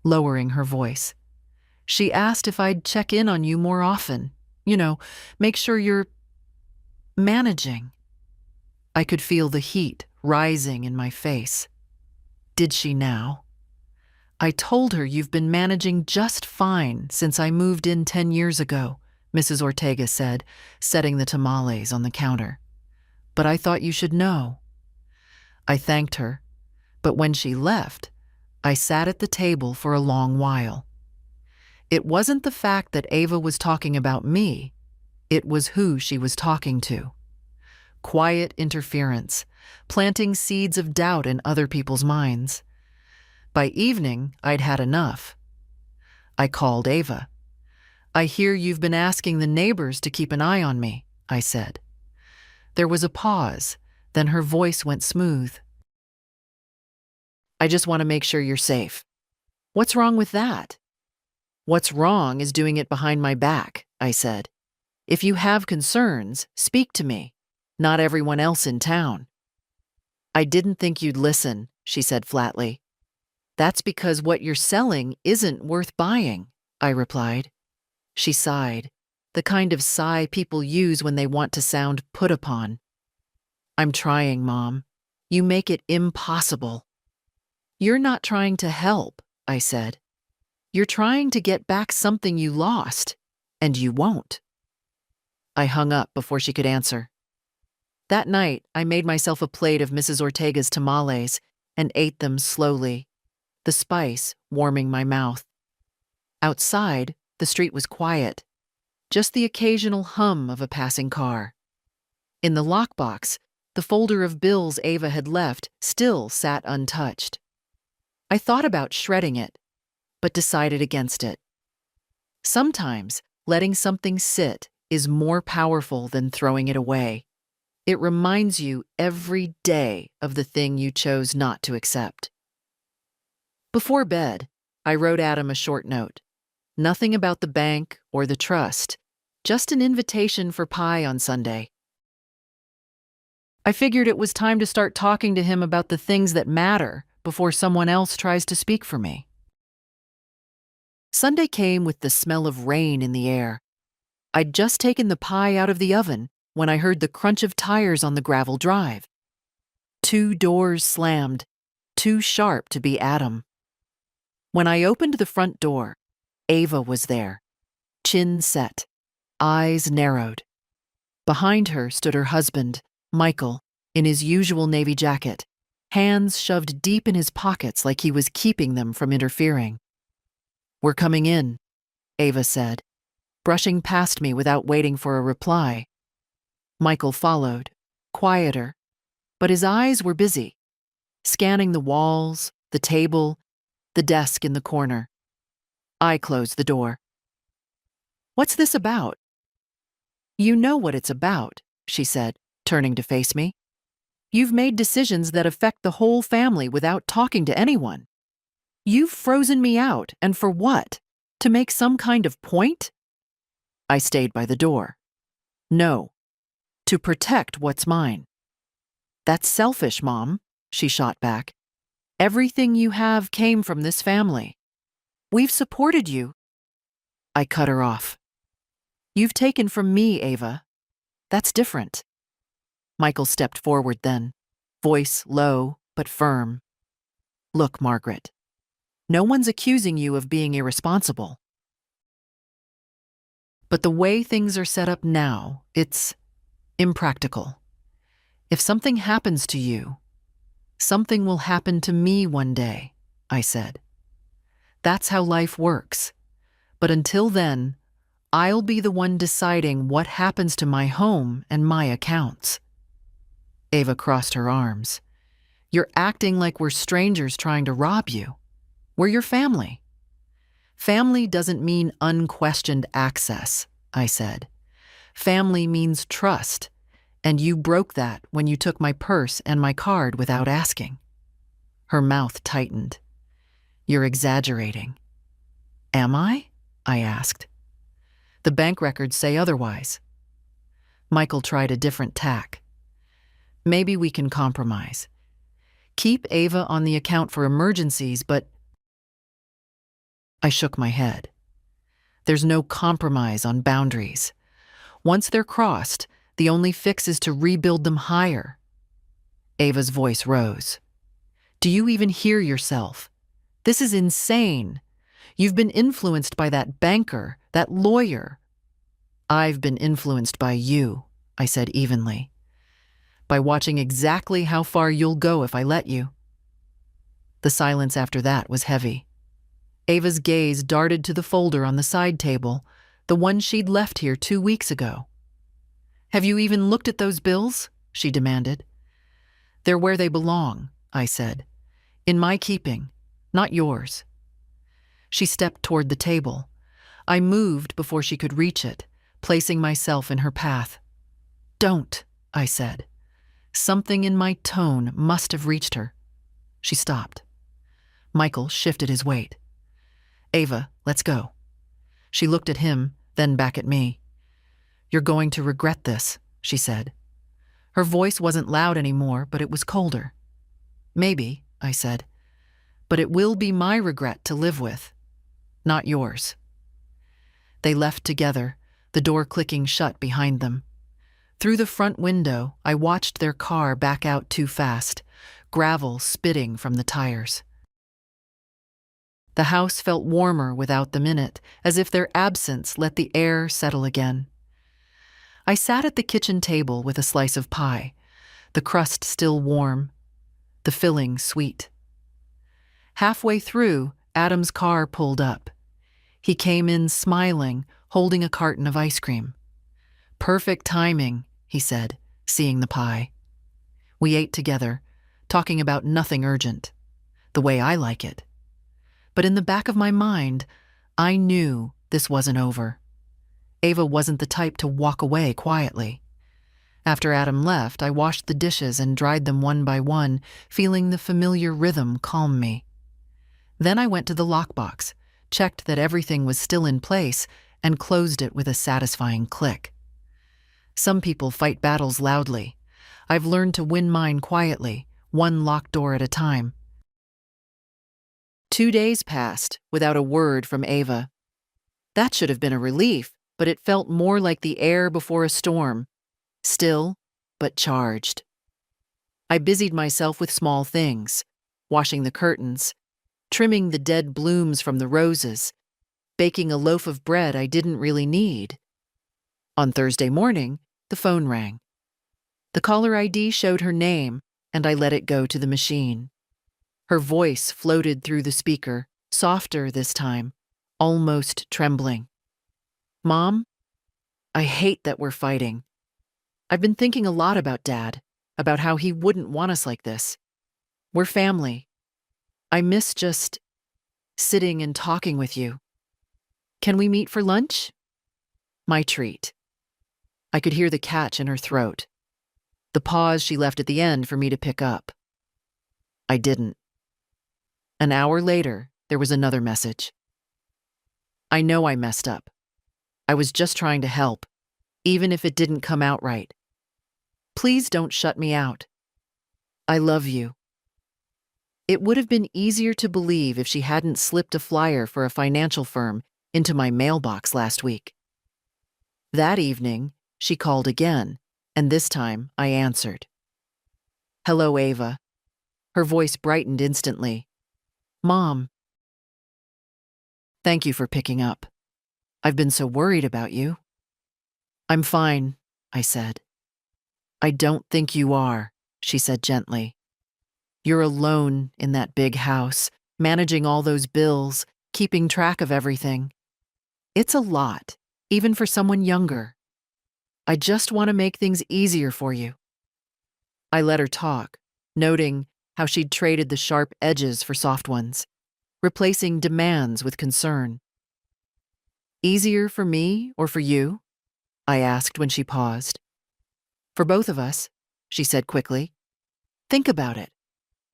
lowering her voice. "She asked if I'd check in on you more often. Make sure you're managing." I could feel the heat rising in my face. Did she now? "I told her you've been managing just fine since I moved in 10 years ago," Mrs. Ortega said, setting the tamales on the counter. "But I thought you should know." I thanked her, but when she left, I sat at the table for a long while. It wasn't the fact that Ava was talking about me, it was who she was talking to. Quiet interference, planting seeds of doubt in other people's minds. By evening, I'd had enough. I called Ava. "I hear you've been asking the neighbors to keep an eye on me," I said. There was a pause, then her voice went smooth. "I just want to make sure you're safe." "What's wrong with that?" "What's wrong is doing it behind my back," I said. "If you have concerns, speak to me, not everyone else in town." "I didn't think you'd listen," she said flatly. "That's because what you're selling isn't worth buying," I replied. She sighed, the kind of sigh people use when they want to sound put upon. "I'm trying, Mom. You make it impossible." "You're not trying to help," I said. "You're trying to get back something you lost, and you won't." I hung up before she could answer. That night, I made myself a plate of Mrs. Ortega's tamales and ate them slowly, the spice warming my mouth. Outside, the street was quiet, just the occasional hum of a passing car. In the lockbox, the folder of bills Ava had left still sat untouched. I thought about shredding it, but decided against it. Sometimes, letting something sit is more powerful than throwing it away. It reminds you every day of the thing you chose not to accept. Before bed, I wrote Adam a short note. Nothing about the bank or the trust, just an invitation for pie on Sunday. I figured it was time to start talking to him about the things that matter before someone else tries to speak for me. Sunday came with the smell of rain in the air. I'd just taken the pie out of the oven when I heard the crunch of tires on the gravel drive. 2 doors slammed, too sharp to be Adam. When I opened the front door, Ava was there, chin set, eyes narrowed. Behind her stood her husband, Michael, in his usual navy jacket, hands shoved deep in his pockets like he was keeping them from interfering. "We're coming in," Ava said, brushing past me without waiting for a reply. Michael followed, quieter, but his eyes were busy. scanning the walls, the table, the desk in the corner. I closed the door. "What's this about?" "You know what it's about," she said, turning to face me. "You've made decisions that affect the whole family without talking to anyone. You've frozen me out, and for what? To make some kind of point?" I stayed by the door. "No, to protect what's mine." "That's selfish, Mom," she shot back. "Everything you have came from this family. We've supported you." I cut her off. "You've taken from me, Ava. That's different." Michael stepped forward then, voice low but firm. "Look, Margaret, no one's accusing you of being irresponsible. But the way things are set up now, it's impractical. If something happens to you, something will happen to me one day," I said. "That's how life works. But until then, I'll be the one deciding what happens to my home and my accounts." Ava crossed her arms. "You're acting like we're strangers trying to rob you. We're your family." "Family doesn't mean unquestioned access," I said. "Family means trust, and you broke that when you took my purse and my card without asking." Her mouth tightened. "You're exaggerating." "Am I?" I asked. "The bank records say otherwise." Michael tried a different tack. "Maybe we can compromise. Keep Ava on the account for emergencies, but—" I shook my head. "There's no compromise on boundaries. Once they're crossed, the only fix is to rebuild them higher." Ava's voice rose. "Do you even hear yourself? This is insane. You've been influenced by that banker, that lawyer." "I've been influenced by you," I said evenly. "By watching exactly how far you'll go if I let you." The silence after that was heavy. Ava's gaze darted to the folder on the side table, the one she'd left here 2 weeks ago. "Have you even looked at those bills?" she demanded. "They're where they belong," I said. "In my keeping, not yours." She stepped toward the table. I moved before she could reach it, placing myself in her path. "Don't," I said. Something in my tone must have reached her. She stopped. Michael shifted his weight. "Ava, let's go." She looked at him, then back at me. "You're going to regret this," she said. Her voice wasn't loud anymore, but it was colder. "Maybe," I said. "But it will be my regret to live with, not yours." They left together, the door clicking shut behind them. Through the front window, I watched their car back out too fast, gravel spitting from the tires. The house felt warmer without them in it, as if their absence let the air settle again. I sat at the kitchen table with a slice of pie, the crust still warm, the filling sweet. Halfway through, Adam's car pulled up. He came in smiling, holding a carton of ice cream. "Perfect timing," he said, seeing the pie. We ate together, talking about nothing urgent, the way I like it. But in the back of my mind, I knew this wasn't over. Ava wasn't the type to walk away quietly. After Adam left, I washed the dishes and dried them one by one, feeling the familiar rhythm calm me. Then I went to the lockbox, checked that everything was still in place, and closed it with a satisfying click. Some people fight battles loudly. I've learned to win mine quietly, one locked door at a time. 2 days passed without a word from Ava. That should have been a relief, but it felt more like the air before a storm. Still, but charged. I busied myself with small things, washing the curtains, trimming the dead blooms from the roses, baking a loaf of bread I didn't really need. On Thursday morning, the phone rang. The caller ID showed her name, and I let it go to the machine. Her voice floated through the speaker, softer this time, almost trembling. "Mom, I hate that we're fighting. I've been thinking a lot about Dad, about how he wouldn't want us like this. We're family. I miss just sitting and talking with you. Can we meet for lunch? My treat. I could hear the catch in her throat, the pause she left at the end for me to pick up. I didn't. An hour later, there was another message. I know I messed up. I was just trying to help, even if it didn't come out right. Please don't shut me out. I love you. It would have been easier to believe if she hadn't slipped a flyer for a financial firm into my mailbox last week. That evening, she called again, and this time I answered. Hello, Ava. Her voice brightened instantly. Mom. Thank you for picking up. I've been so worried about you. I'm fine, I said. I don't think you are, she said gently. You're alone in that big house, managing all those bills, keeping track of everything. It's a lot, even for someone younger. I just want to make things easier for you. I let her talk, noting how she'd traded the sharp edges for soft ones, replacing demands with concern. Easier for me or for you? I asked when she paused. For both of us, she said quickly. Think about it.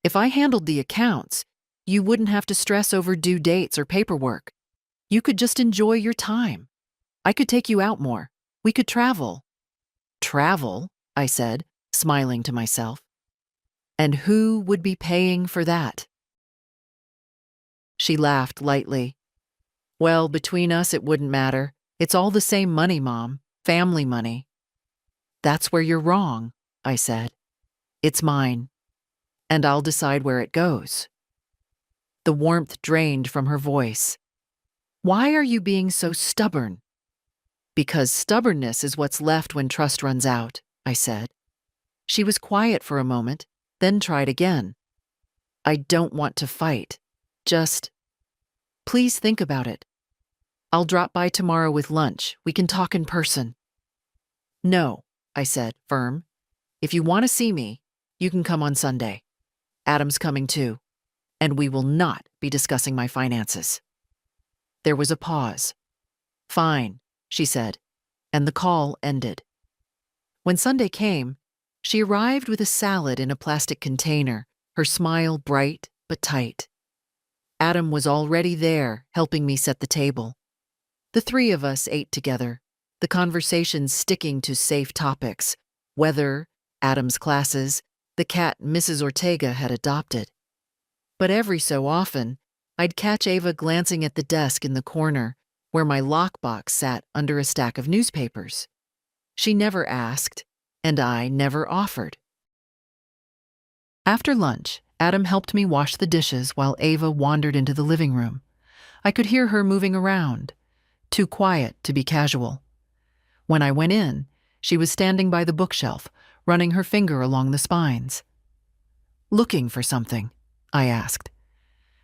If I handled the accounts, you wouldn't have to stress over due dates or paperwork. You could just enjoy your time. I could take you out more. We could travel. Travel, I said, smiling to myself. And who would be paying for that? She laughed lightly. Well, between us, it wouldn't matter. It's all the same money, Mom. Family money. That's where you're wrong, I said. It's mine, and I'll decide where it goes. The warmth drained from her voice. Why are you being so stubborn? Because stubbornness is what's left when trust runs out, I said. She was quiet for a moment, then tried again. I don't want to fight. Just, please think about it. I'll drop by tomorrow with lunch. We can talk in person. No, I said, firm. If you want to see me, you can come on Sunday. Adam's coming too, and we will not be discussing my finances. There was a pause. Fine, she said, and the call ended. When Sunday came, she arrived with a salad in a plastic container, her smile bright but tight. Adam was already there, helping me set the table. The three of us ate together, the conversation sticking to safe topics: weather, Adam's classes, the cat Mrs. Ortega had adopted. But every so often, I'd catch Ava glancing at the desk in the corner, where my lockbox sat under a stack of newspapers. She never asked, and I never offered. After lunch, Adam helped me wash the dishes while Ava wandered into the living room. I could hear her moving around, too quiet to be casual. When I went in, she was standing by the bookshelf, running her finger along the spines. Looking for something? I asked.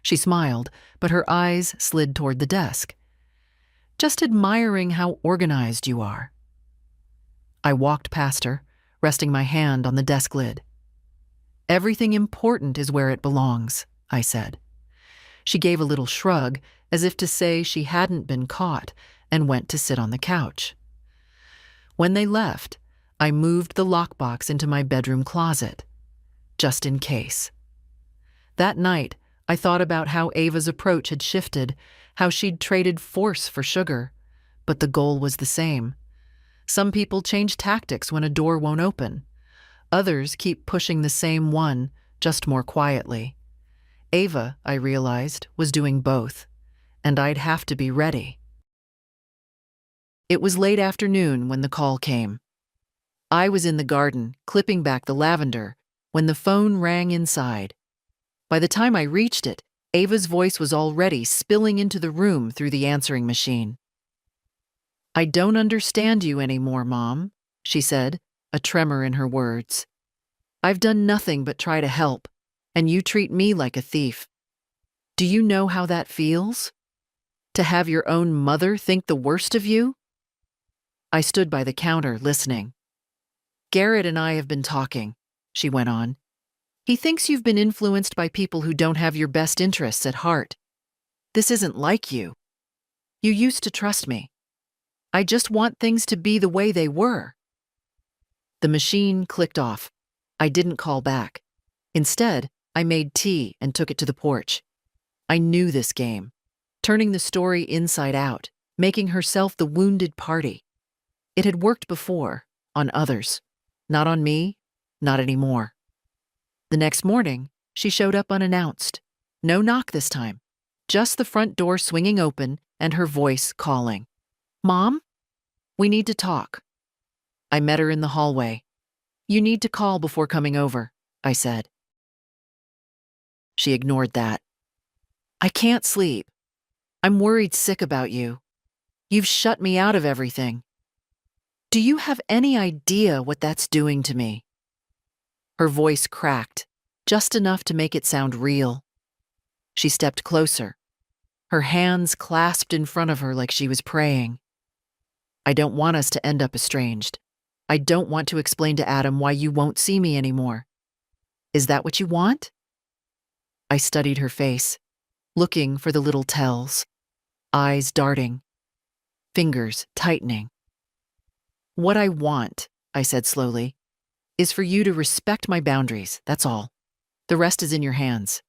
She smiled, but her eyes slid toward the desk. Just admiring how organized you are. I walked past her, resting my hand on the desk lid. Everything important is where it belongs, I said. She gave a little shrug, as if to say she hadn't been caught, and went to sit on the couch. When they left, I moved the lockbox into my bedroom closet, just in case. That night, I thought about how Ava's approach had shifted, how she'd traded force for sugar, but the goal was the same. Some people change tactics when a door won't open. Others keep pushing the same one, just more quietly. Ava, I realized, was doing both, and I'd have to be ready. It was late afternoon when the call came. I was in the garden, clipping back the lavender, when the phone rang inside. By the time I reached it, Ava's voice was already spilling into the room through the answering machine. I don't understand you anymore, Mom, she said, a tremor in her words. I've done nothing but try to help, and you treat me like a thief. Do you know how that feels? To have your own mother think the worst of you? I stood by the counter, listening. Garrett and I have been talking, she went on. He thinks you've been influenced by people who don't have your best interests at heart. This isn't like you. You used to trust me. I just want things to be the way they were." The machine clicked off. I didn't call back. Instead, I made tea and took it to the porch. I knew this game, turning the story inside out, making herself the wounded party. It had worked before, on others. Not on me, not anymore. The next morning, she showed up unannounced. No knock this time. Just the front door swinging open and her voice calling. "Mom? We need to talk." I met her in the hallway. "You need to call before coming over," I said. She ignored that. "I can't sleep. I'm worried sick about you. You've shut me out of everything. Do you have any idea what that's doing to me?" Her voice cracked, just enough to make it sound real. She stepped closer, her hands clasped in front of her like she was praying. "I don't want us to end up estranged. I don't want to explain to Adam why you won't see me anymore. Is that what you want?" I studied her face, looking for the little tells. Eyes darting, fingers tightening. "What I want," I said slowly, "is for you to respect my boundaries, that's all. The rest is in your hands."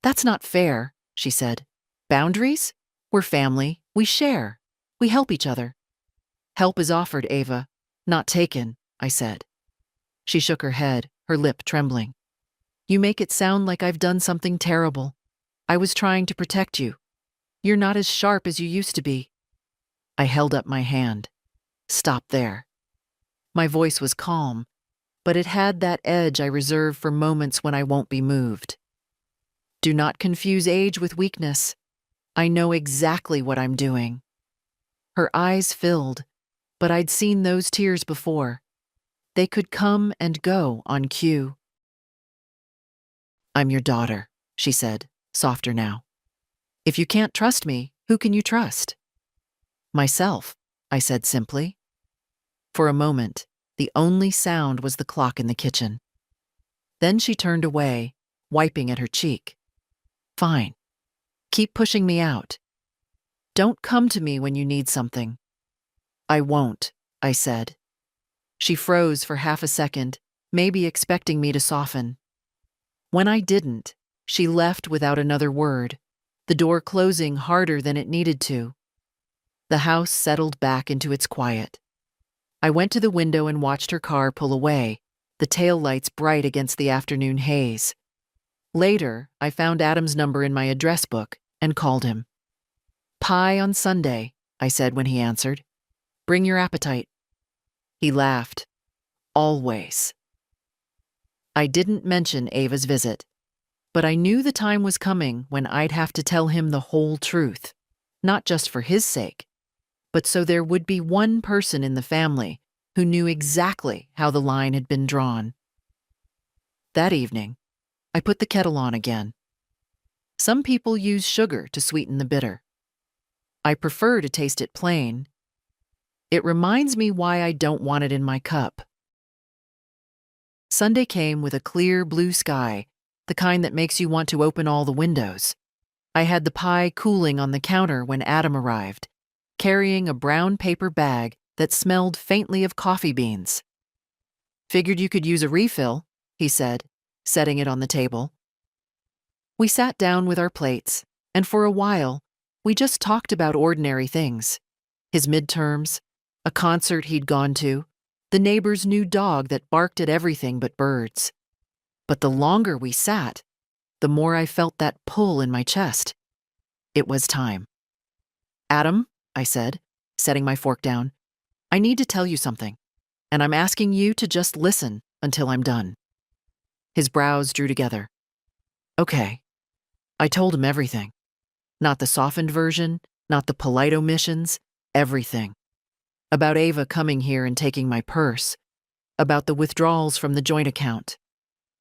"That's not fair," she said. "Boundaries? We're family. We share. We help each other." "Help is offered, Ava, not taken," I said. She shook her head, her lip trembling. "You make it sound like I've done something terrible. I was trying to protect you. You're not as sharp as you used to be." I held up my hand. "Stop there." My voice was calm, but it had that edge I reserve for moments when I won't be moved. "Do not confuse age with weakness. I know exactly what I'm doing." Her eyes filled, but I'd seen those tears before. They could come and go on cue. "I'm your daughter," she said, softer now. "If you can't trust me, who can you trust?" "Myself," I said simply. For a moment, the only sound was the clock in the kitchen. Then she turned away, wiping at her cheek. "Fine. Keep pushing me out. Don't come to me when you need something." "I won't," I said. She froze for half a second, maybe expecting me to soften. When I didn't, she left without another word, the door closing harder than it needed to. The house settled back into its quiet. I went to the window and watched her car pull away, the taillights bright against the afternoon haze. Later, I found Adam's number in my address book and called him. "Pie on Sunday," I said when he answered. "Bring your appetite." He laughed. "Always." I didn't mention Ava's visit, but I knew the time was coming when I'd have to tell him the whole truth, not just for his sake, but so there would be one person in the family who knew exactly how the line had been drawn. That evening, I put the kettle on again. Some people use sugar to sweeten the bitter. I prefer to taste it plain. It reminds me why I don't want it in my cup. Sunday came with a clear blue sky, the kind that makes you want to open all the windows. I had the pie cooling on the counter when Adam arrived, carrying a brown paper bag that smelled faintly of coffee beans. "Figured you could use a refill," he said, setting it on the table. We sat down with our plates, and for a while, we just talked about ordinary things. His midterms, a concert he'd gone to, the neighbor's new dog that barked at everything but birds. But the longer we sat, the more I felt that pull in my chest. It was time. "Adam," I said, setting my fork down, "I need to tell you something, and I'm asking you to just listen until I'm done." His brows drew together. "Okay." I told him everything. Not the softened version, not the polite omissions, everything. About Ava coming here and taking my purse, about the withdrawals from the joint account,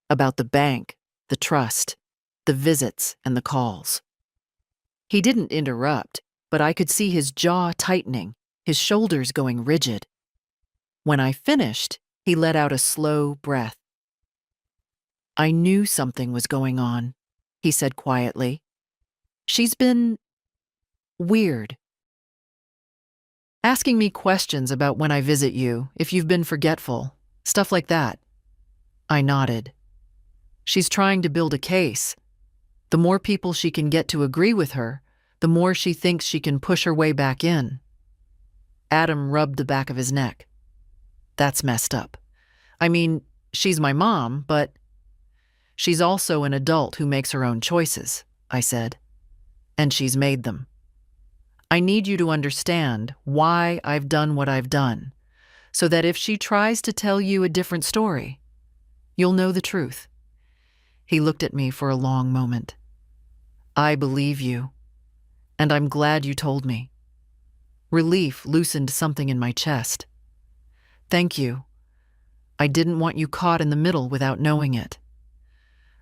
about the bank, the trust, the visits, and the calls. He didn't interrupt, but I could see his jaw tightening, his shoulders going rigid. When I finished, he let out a slow breath. I knew something was going on, he said quietly. She's been weird. Asking me questions about when I visit you, if you've been forgetful, stuff like that. I nodded. She's trying to build a case. The more people she can get to agree with her, the more she thinks she can push her way back in. Adam rubbed the back of his neck. That's messed up. I mean, she's my mom, but she's also an adult who makes her own choices, I said. And she's made them. I need you to understand why I've done what I've done, so that if she tries to tell you a different story, you'll know the truth. He looked at me for a long moment. I believe you, and I'm glad you told me. Relief loosened something in my chest. Thank you. I didn't want you caught in the middle without knowing it.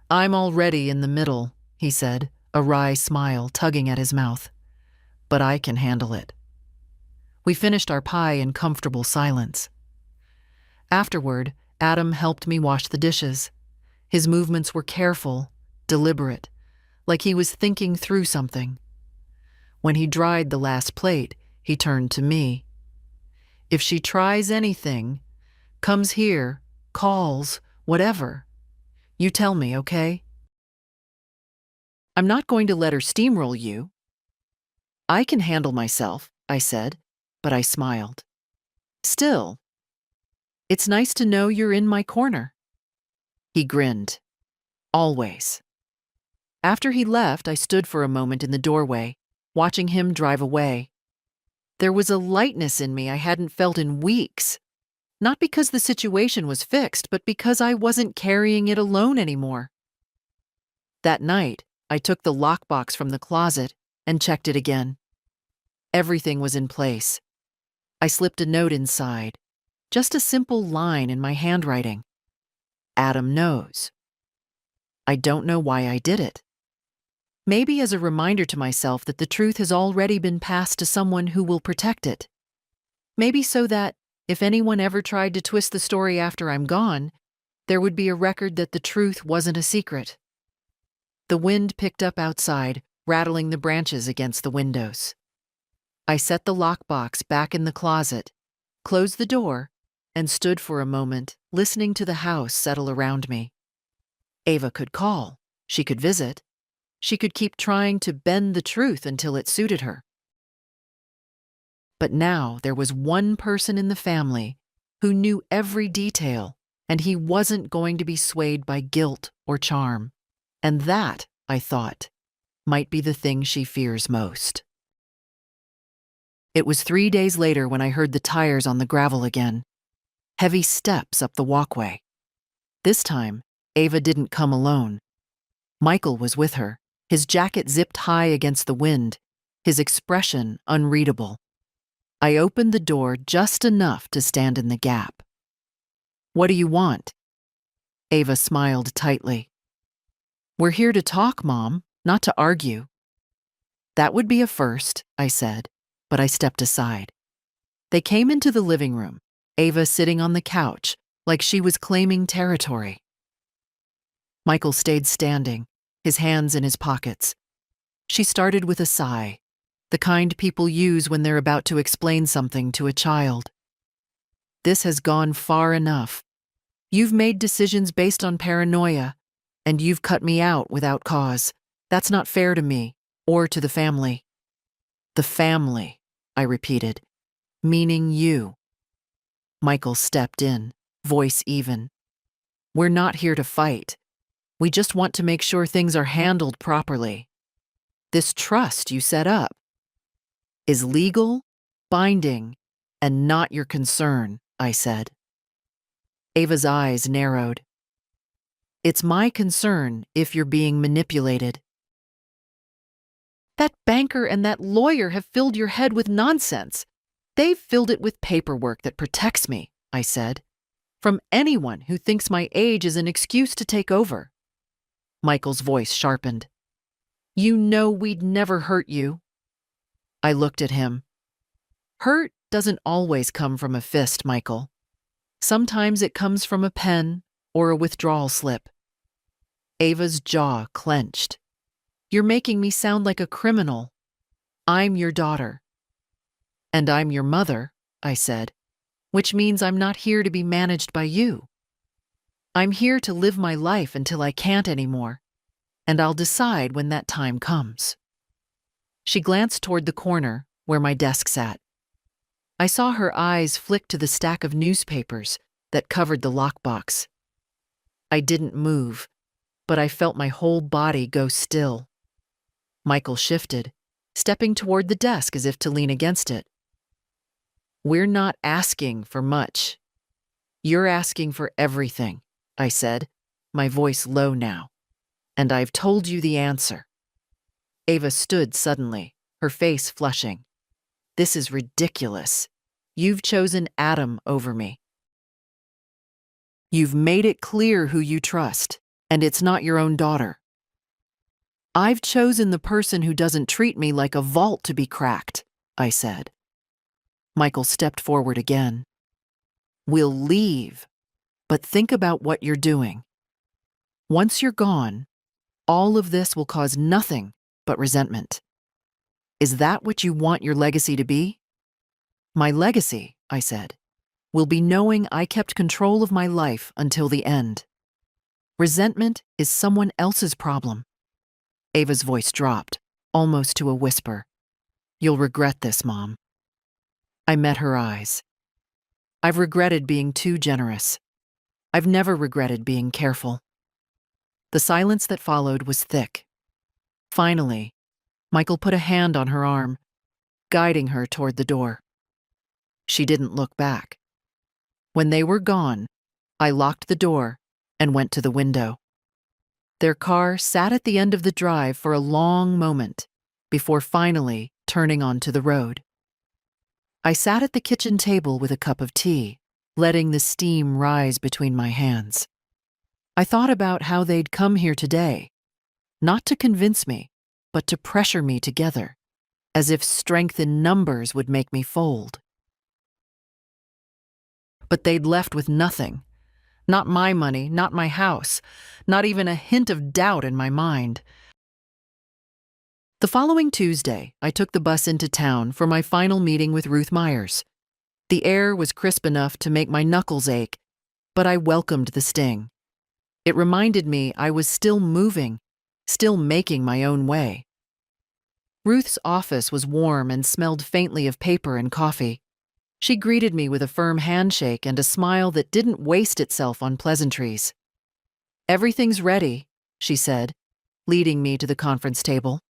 I'm already in the middle, he said, a wry smile tugging at his mouth. But I can handle it. We finished our pie in comfortable silence. Afterward, Adam helped me wash the dishes. His movements were careful, deliberate, like he was thinking through something. When he dried the last plate, he turned to me. If she tries anything, comes here, calls, whatever, you tell me, okay? I'm not going to let her steamroll you. I can handle myself, I said, but I smiled. Still, it's nice to know you're in my corner. He grinned. Always. After he left, I stood for a moment in the doorway, watching him drive away. There was a lightness in me I hadn't felt in weeks. Not because the situation was fixed, but because I wasn't carrying it alone anymore. That night, I took the lockbox from the closet and checked it again. Everything was in place. I slipped a note inside, just a simple line in my handwriting. Adam knows. I don't know why I did it. Maybe as a reminder to myself that the truth has already been passed to someone who will protect it. Maybe so that, if anyone ever tried to twist the story after I'm gone, there would be a record that the truth wasn't a secret. The wind picked up outside, rattling the branches against the windows. I set the lockbox back in the closet, closed the door, and stood for a moment, listening to the house settle around me. Ava could call. She could visit. She could keep trying to bend the truth until it suited her. But now there was one person in the family who knew every detail, and he wasn't going to be swayed by guilt or charm. And that, I thought, might be the thing she fears most. It was 3 days later when I heard the tires on the gravel again. Heavy steps up the walkway. This time, Ava didn't come alone. Michael was with her, his jacket zipped high against the wind, his expression unreadable. I opened the door just enough to stand in the gap. What do you want? Ava smiled tightly. We're here to talk, Mom, not to argue. That would be a first, I said, but I stepped aside. They came into the living room, Ava sitting on the couch, like she was claiming territory. Michael stayed standing, his hands in his pockets. She started with a sigh, the kind people use when they're about to explain something to a child. This has gone far enough. You've made decisions based on paranoia, and you've cut me out without cause. That's not fair to me, or to the family. The family, I repeated, meaning you. Michael stepped in, voice even. We're not here to fight. We just want to make sure things are handled properly. This trust you set up is legal, binding, and not your concern, I said. Ava's eyes narrowed. It's my concern if you're being manipulated. That banker and that lawyer have filled your head with nonsense. They've filled it with paperwork that protects me, I said, from anyone who thinks my age is an excuse to take over. Michael's voice sharpened. You know we'd never hurt you. I looked at him. Hurt doesn't always come from a fist, Michael. Sometimes it comes from a pen or a withdrawal slip. Ava's jaw clenched. "You're making me sound like a criminal. I'm your daughter." "And I'm your mother," I said, "which means I'm not here to be managed by you. I'm here to live my life until I can't anymore, and I'll decide when that time comes." She glanced toward the corner where my desk sat. I saw her eyes flick to the stack of newspapers that covered the lockbox. I didn't move, but I felt my whole body go still. Michael shifted, stepping toward the desk as if to lean against it. "We're not asking for much. You're asking for everything," I said, my voice low now. "And I've told you the answer." Ava stood suddenly, her face flushing. "This is ridiculous. You've chosen Adam over me. You've made it clear who you trust, and it's not your own daughter." "I've chosen the person who doesn't treat me like a vault to be cracked," I said. Michael stepped forward again. "We'll leave, but think about what you're doing. Once you're gone, all of this will cause nothing but resentment. Is that what you want your legacy to be?" "My legacy," I said, "will be knowing I kept control of my life until the end. Resentment is someone else's problem." Ava's voice dropped, almost to a whisper. "You'll regret this, Mom." I met her eyes. I've regretted being too generous. I've never regretted being careful. The silence that followed was thick. Finally, Michael put a hand on her arm, guiding her toward the door. She didn't look back. When they were gone, I locked the door and went to the window. Their car sat at the end of the drive for a long moment before finally turning onto the road. I sat at the kitchen table with a cup of tea, letting the steam rise between my hands. I thought about how they'd come here today, not to convince me, but to pressure me together, as if strength in numbers would make me fold. But they'd left with nothing. Not my money, not my house, not even a hint of doubt in my mind. The following Tuesday, I took the bus into town for my final meeting with Ruth Myers. The air was crisp enough to make my knuckles ache, but I welcomed the sting. It reminded me I was still moving, still making my own way. Ruth's office was warm and smelled faintly of paper and coffee. She greeted me with a firm handshake and a smile that didn't waste itself on pleasantries. "Everything's ready," she said, leading me to the conference table.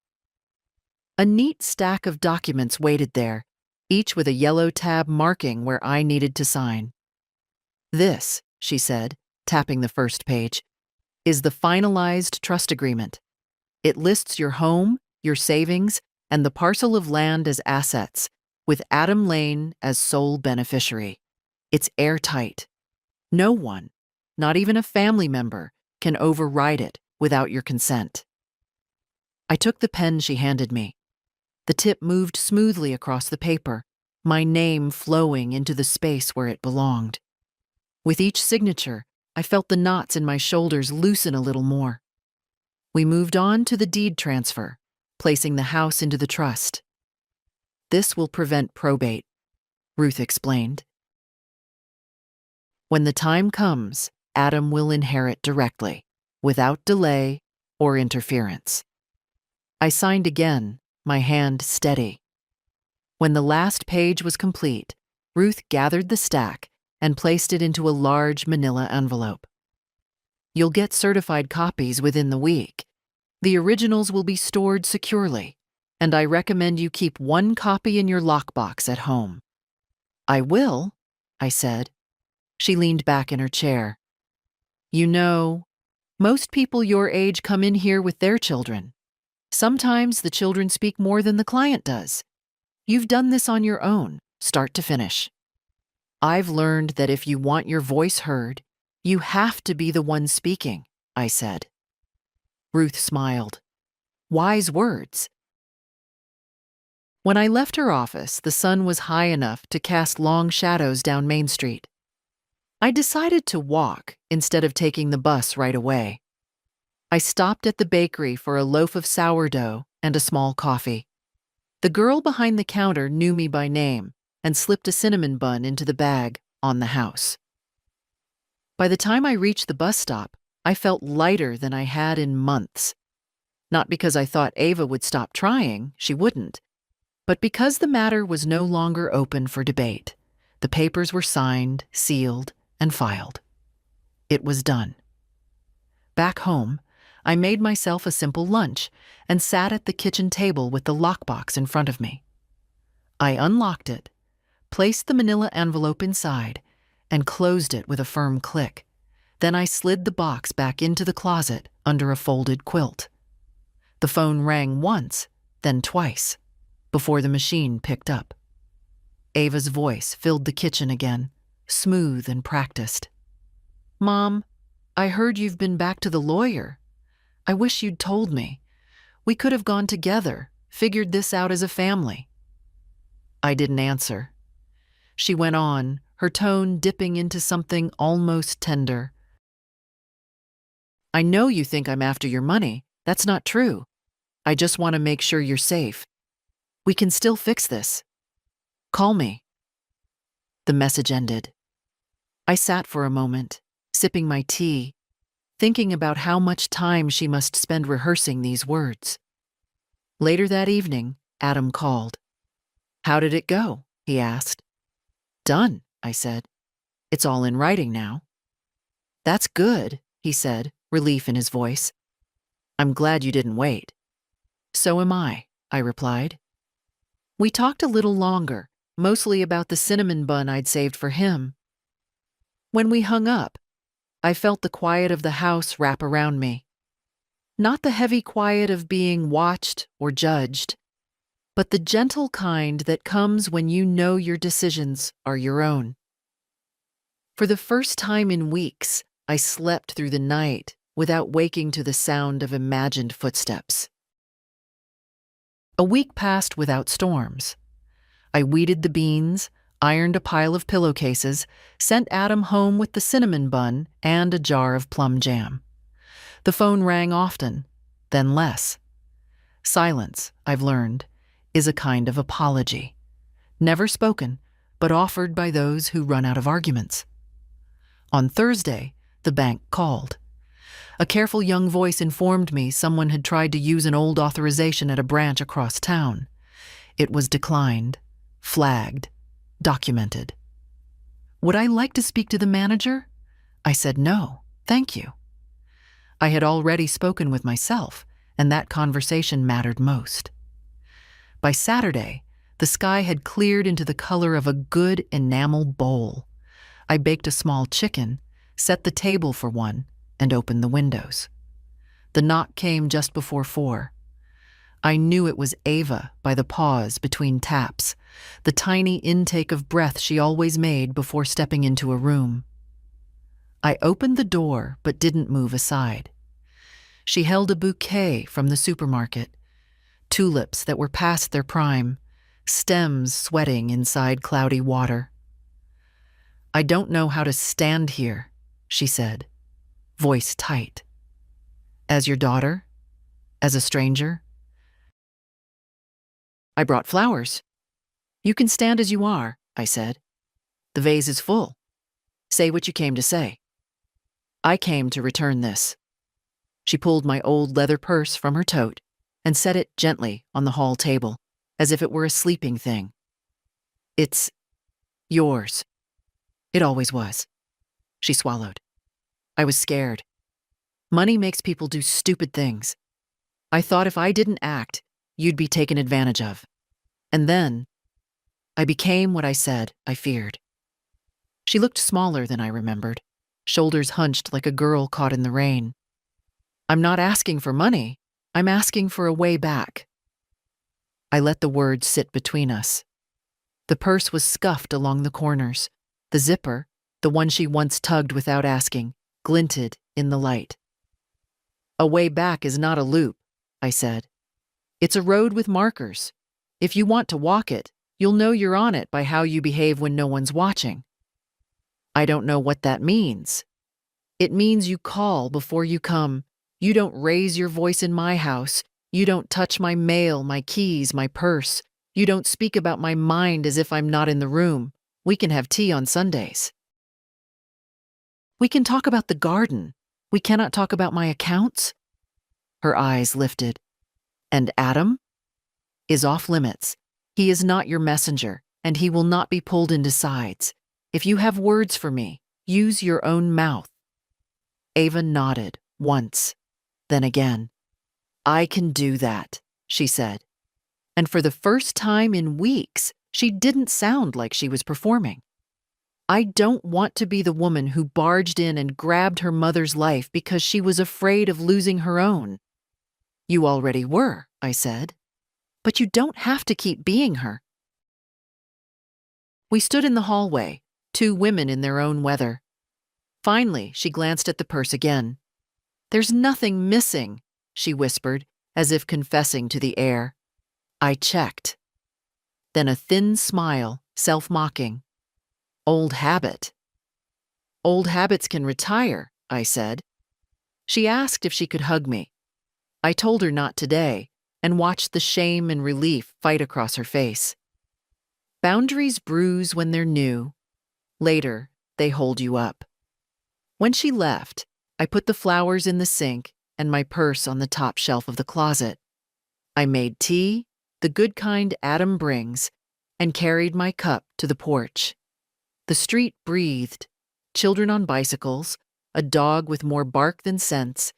A neat stack of documents waited there, each with a yellow tab marking where I needed to sign. "This," she said, tapping the first page, "is the finalized trust agreement. It lists your home, your savings, and the parcel of land as assets, with Adam Lane as sole beneficiary. It's airtight. No one, not even a family member, can override it without your consent." I took the pen she handed me. The tip moved smoothly across the paper, my name flowing into the space where it belonged. With each signature, I felt the knots in my shoulders loosen a little more. We moved on to the deed transfer, placing the house into the trust. "This will prevent probate," Ruth explained. "When the time comes, Adam will inherit directly, without delay or interference." I signed again, my hand steady. When the last page was complete, Ruth gathered the stack and placed it into a large manila envelope. "You'll get certified copies within the week. The originals will be stored securely, and I recommend you keep one copy in your lockbox at home." "I will," I said. She leaned back in her chair. "You know, most people your age come in here with their children. Sometimes the children speak more than the client does. You've done this on your own, start to finish. I've learned that if you want your voice heard, you have to be the one speaking," I said. Ruth smiled. Wise words. When I left her office, the sun was high enough to cast long shadows down Main Street. I decided to walk instead of taking the bus right away. I stopped at the bakery for a loaf of sourdough and a small coffee. The girl behind the counter knew me by name and slipped a cinnamon bun into the bag on the house. By the time I reached the bus stop, I felt lighter than I had in months. Not because I thought Ava would stop trying, she wouldn't, but because the matter was no longer open for debate. The papers were signed, sealed, and filed. It was done. Back home, I made myself a simple lunch and sat at the kitchen table with the lockbox in front of me. I unlocked it, placed the manila envelope inside, and closed it with a firm click. Then I slid the box back into the closet under a folded quilt. The phone rang once, then twice, before the machine picked up. Ava's voice filled the kitchen again, smooth and practiced. "Mom, I heard you've been back to the lawyer. I wish you'd told me. We could have gone together, figured this out as a family." I didn't answer. She went on, her tone dipping into something almost tender. "I know you think I'm after your money. That's not true. I just want to make sure you're safe. We can still fix this. Call me." The message ended. I sat for a moment, sipping my tea, thinking about how much time she must spend rehearsing these words. Later that evening, Adam called. "How did it go?" he asked. "Done," I said. "It's all in writing now." "That's good," he said, relief in his voice. "I'm glad you didn't wait." "So am I," I replied. We talked a little longer, mostly about the cinnamon bun I'd saved for him. When we hung up, I felt the quiet of the house wrap around me. Not the heavy quiet of being watched or judged, but the gentle kind that comes when you know your decisions are your own. For the first time in weeks, I slept through the night without waking to the sound of imagined footsteps. A week passed without storms. I weeded the beans, ironed a pile of pillowcases, sent Adam home with the cinnamon bun and a jar of plum jam. The phone rang often, then less. Silence, I've learned, is a kind of apology. Never spoken, but offered by those who run out of arguments. On Thursday, the bank called. A careful young voice informed me someone had tried to use an old authorization at a branch across town. It was declined, flagged, documented. Would I like to speak to the manager? I said no, thank you. I had already spoken with myself, and that conversation mattered most. By Saturday, the sky had cleared into the color of a good enamel bowl. I baked a small chicken, set the table for one, and opened the windows. The knock came just before 4. I knew it was Ava by the pause between taps, the tiny intake of breath she always made before stepping into a room. I opened the door but didn't move aside. She held a bouquet from the supermarket, tulips that were past their prime, stems sweating inside cloudy water. "I don't know how to stand here," she said, voice tight. "As your daughter? As a stranger?" "I brought flowers." "You can stand as you are," I said. "The vase is full. Say what you came to say." "I came to return this." She pulled my old leather purse from her tote and set it gently on the hall table, as if it were a sleeping thing. "It's yours. It always was." She swallowed. I was scared. Money makes people do stupid things. I thought if I didn't act, you'd be taken advantage of. And then, I became what I said I feared. She looked smaller than I remembered, shoulders hunched like a girl caught in the rain. "I'm not asking for money. I'm asking for a way back." I let the words sit between us. The purse was scuffed along the corners. The zipper, the one she once tugged without asking, glinted in the light. "A way back is not a loop," I said. "It's a road with markers. If you want to walk it, you'll know you're on it by how you behave when no one's watching." "I don't know what that means." "It means you call before you come. You don't raise your voice in my house. You don't touch my mail, my keys, my purse. You don't speak about my mind as if I'm not in the room. We can have tea on Sundays. We can talk about the garden. We cannot talk about my accounts." Her eyes lifted. "And Adam is off limits. He is not your messenger, and he will not be pulled into sides. If you have words for me, use your own mouth." Ava nodded once, then again. "I can do that," she said. And for the first time in weeks, she didn't sound like she was performing. "I don't want to be the woman who barged in and grabbed her mother's life because she was afraid of losing her own." "You already were," I said. "But you don't have to keep being her." We stood in the hallway, two women in their own weather. Finally, she glanced at the purse again. "There's nothing missing," she whispered, as if confessing to the air. I checked. Then a thin smile, self-mocking. "Old habit." "Old habits can retire," I said. She asked if she could hug me. I told her not today, and watched the shame and relief fight across her face. Boundaries bruise when they're new. Later, they hold you up. When she left, I put the flowers in the sink and my purse on the top shelf of the closet. I made tea, the good kind Adam brings, and carried my cup to the porch. The street breathed, children on bicycles, a dog with more bark than sense,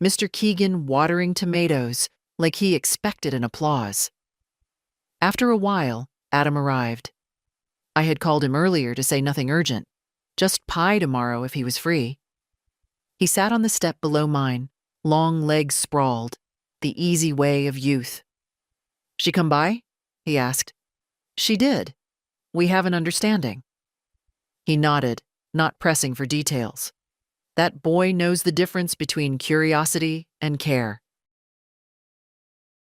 Mr. Keegan watering tomatoes like he expected an applause. After a while, Adam arrived. I had called him earlier to say nothing urgent, just pie tomorrow if he was free. He sat on the step below mine, long legs sprawled, the easy way of youth. "She come by?" he asked. "She did. We have an understanding." He nodded, not pressing for details. That boy knows the difference between curiosity and care.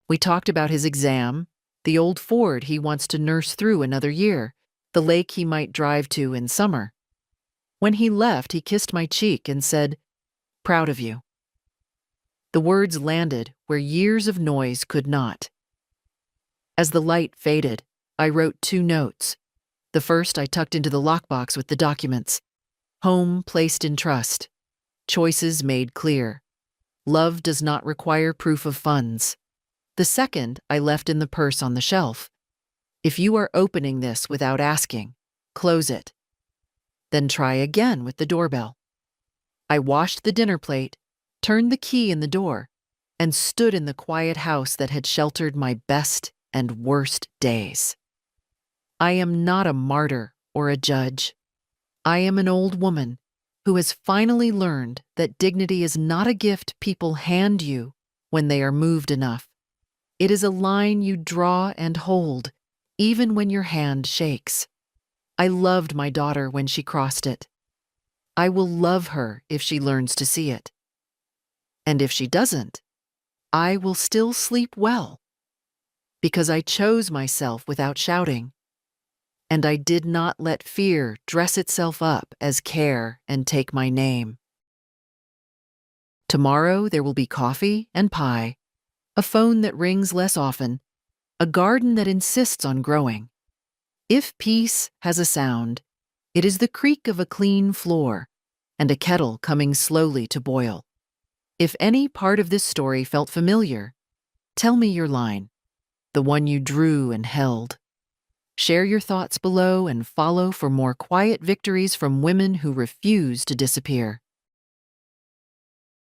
We talked about his exam, the old Ford he wants to nurse through another year, the lake he might drive to in summer. When he left, he kissed my cheek and said, "Proud of you." The words landed where years of noise could not. As the light faded, I wrote 2 notes. The first I tucked into the lockbox with the documents. Home placed in trust. Choices made clear. Love does not require proof of funds. The second I left in the purse on the shelf. If you are opening this without asking, close it. Then try again with the doorbell. I washed the dinner plate, turned the key in the door, and stood in the quiet house that had sheltered my best and worst days. I am not a martyr or a judge. I am an old woman who has finally learned that dignity is not a gift people hand you when they are moved enough. It is a line you draw and hold, even when your hand shakes. I loved my daughter when she crossed it. I will love her if she learns to see it. And if she doesn't, I will still sleep well, because I chose myself without shouting. And I did not let fear dress itself up as care and take my name. Tomorrow there will be coffee and pie, a phone that rings less often, a garden that insists on growing. If peace has a sound, it is the creak of a clean floor and a kettle coming slowly to boil. If any part of this story felt familiar, tell me your line, the one you drew and held. Share your thoughts below and follow for more quiet victories from women who refuse to disappear.